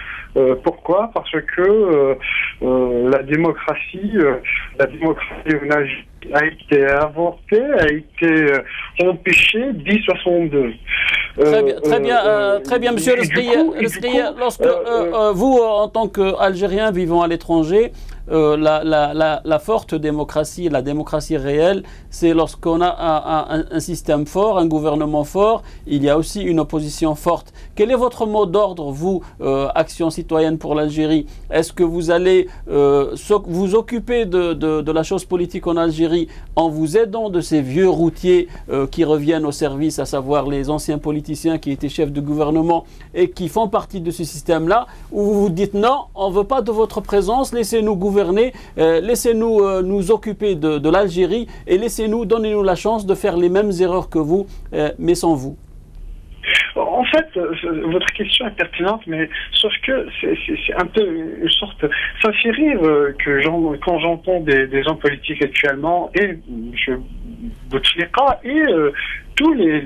S5: Pourquoi? Parce que la démocratie en Algérie a été inventée, a été empêchée dès 62.
S1: Très bien, monsieur Rizqi. Lorsque vous, en tant qu'Algérien vivant à l'étranger, la forte démocratie, la démocratie réelle, c'est lorsqu'on a un système fort, un gouvernement fort, il y a aussi une opposition forte. Quel est votre mot d'ordre, vous, Action citoyenne pour l'Algérie? Est-ce que vous allez vous occuper de la chose politique en Algérie en vous aidant de ces vieux routiers qui reviennent au service, à savoir les anciens politiciens qui étaient chefs de gouvernement et qui font partie de ce système-là, ou vous vous dites non, on ne veut pas de votre présence, laissez-nous gouverner, laissez-nous nous occuper de l'Algérie et laissez-nous, donnez-nous la chance de faire les mêmes erreurs que vous, mais sans vous?
S5: En fait, votre question est pertinente, mais sauf que c'est un peu une sorte... Ça fait rire que quand j'entends des hommes politiques actuellement, et M. Bouteflika, et tous les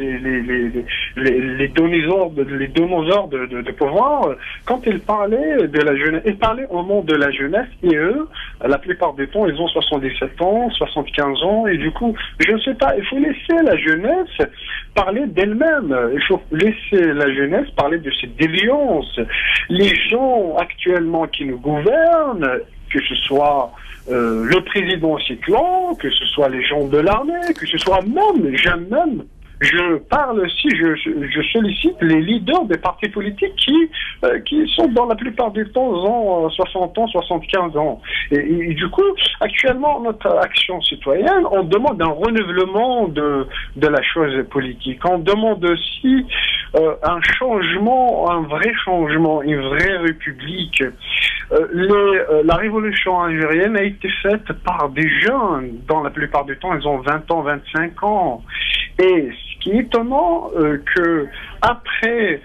S5: donneurs de pouvoir, quand ils parlaient de la jeunesse, ils parlaient au nom de la jeunesse, et eux, la plupart du temps, ils ont 77 ans, 75 ans, et du coup, je ne sais pas, il faut laisser la jeunesse parler d'elle-même. Il faut laisser la jeunesse parler de ses déviances. Les gens actuellement qui nous gouvernent, que ce soit le président Cyclan, que ce soit les gens de l'armée, que ce soit même, je parle aussi, je sollicite les leaders des partis politiques qui sont dans la plupart du temps ont 60 ans, 75 ans. Et du coup, actuellement, notre action citoyenne, on demande un renouvellement de la chose politique. On demande aussi un changement, un vrai changement, une vraie république. La révolution algérienne a été faite par des jeunes. Dans la plupart du temps, ils ont 20 ans, 25 ans. Et ce qui est étonnant, que après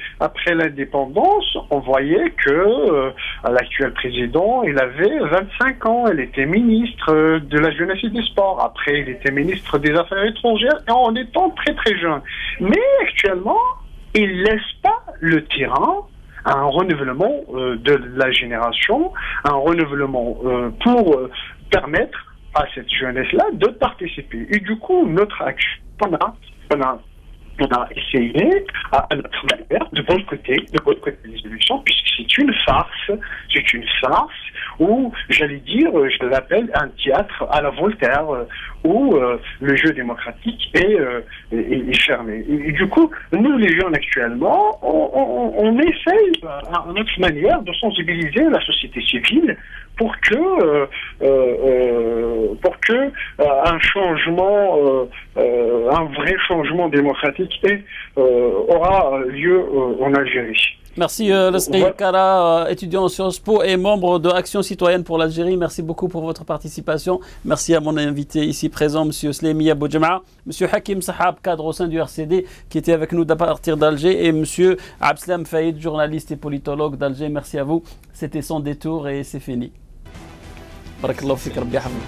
S5: l'indépendance, on voyait que l'actuel président, il avait 25 ans, il était ministre de la jeunesse et des sports. Après, il était ministre des Affaires étrangères, et en étant très très jeune. Mais actuellement, il laisse pas le terrain à un renouvellement de la génération, un renouvellement pour permettre à cette jeunesse-là de participer. Et du coup, notre action, on a on a essayé à notre manière de boycotter les élections, puisque c'est une farce où, j'allais dire, je l'appelle un théâtre à la Voltaire, où le jeu démocratique est fermé. Et du coup, nous les jeunes actuellement, on essaye à notre manière de sensibiliser la société civile pour que un changement, un vrai changement démocratique aura lieu en Algérie.
S1: Merci Lesqi Kara, étudiant en Sciences Po et membre de Action citoyenne pour l'Algérie. Merci beaucoup pour votre participation. Merci à mon invité ici présent, M. Slemi Abou Djem'a, M. Hakim Sahab, cadre au sein du RCD, qui était avec nous à partir d'Alger, et M. Abslam Faïd, journaliste et politologue d'Alger. Merci à vous. C'était Sans détour et c'est fini. بارك الله فيك ربي يحفظك.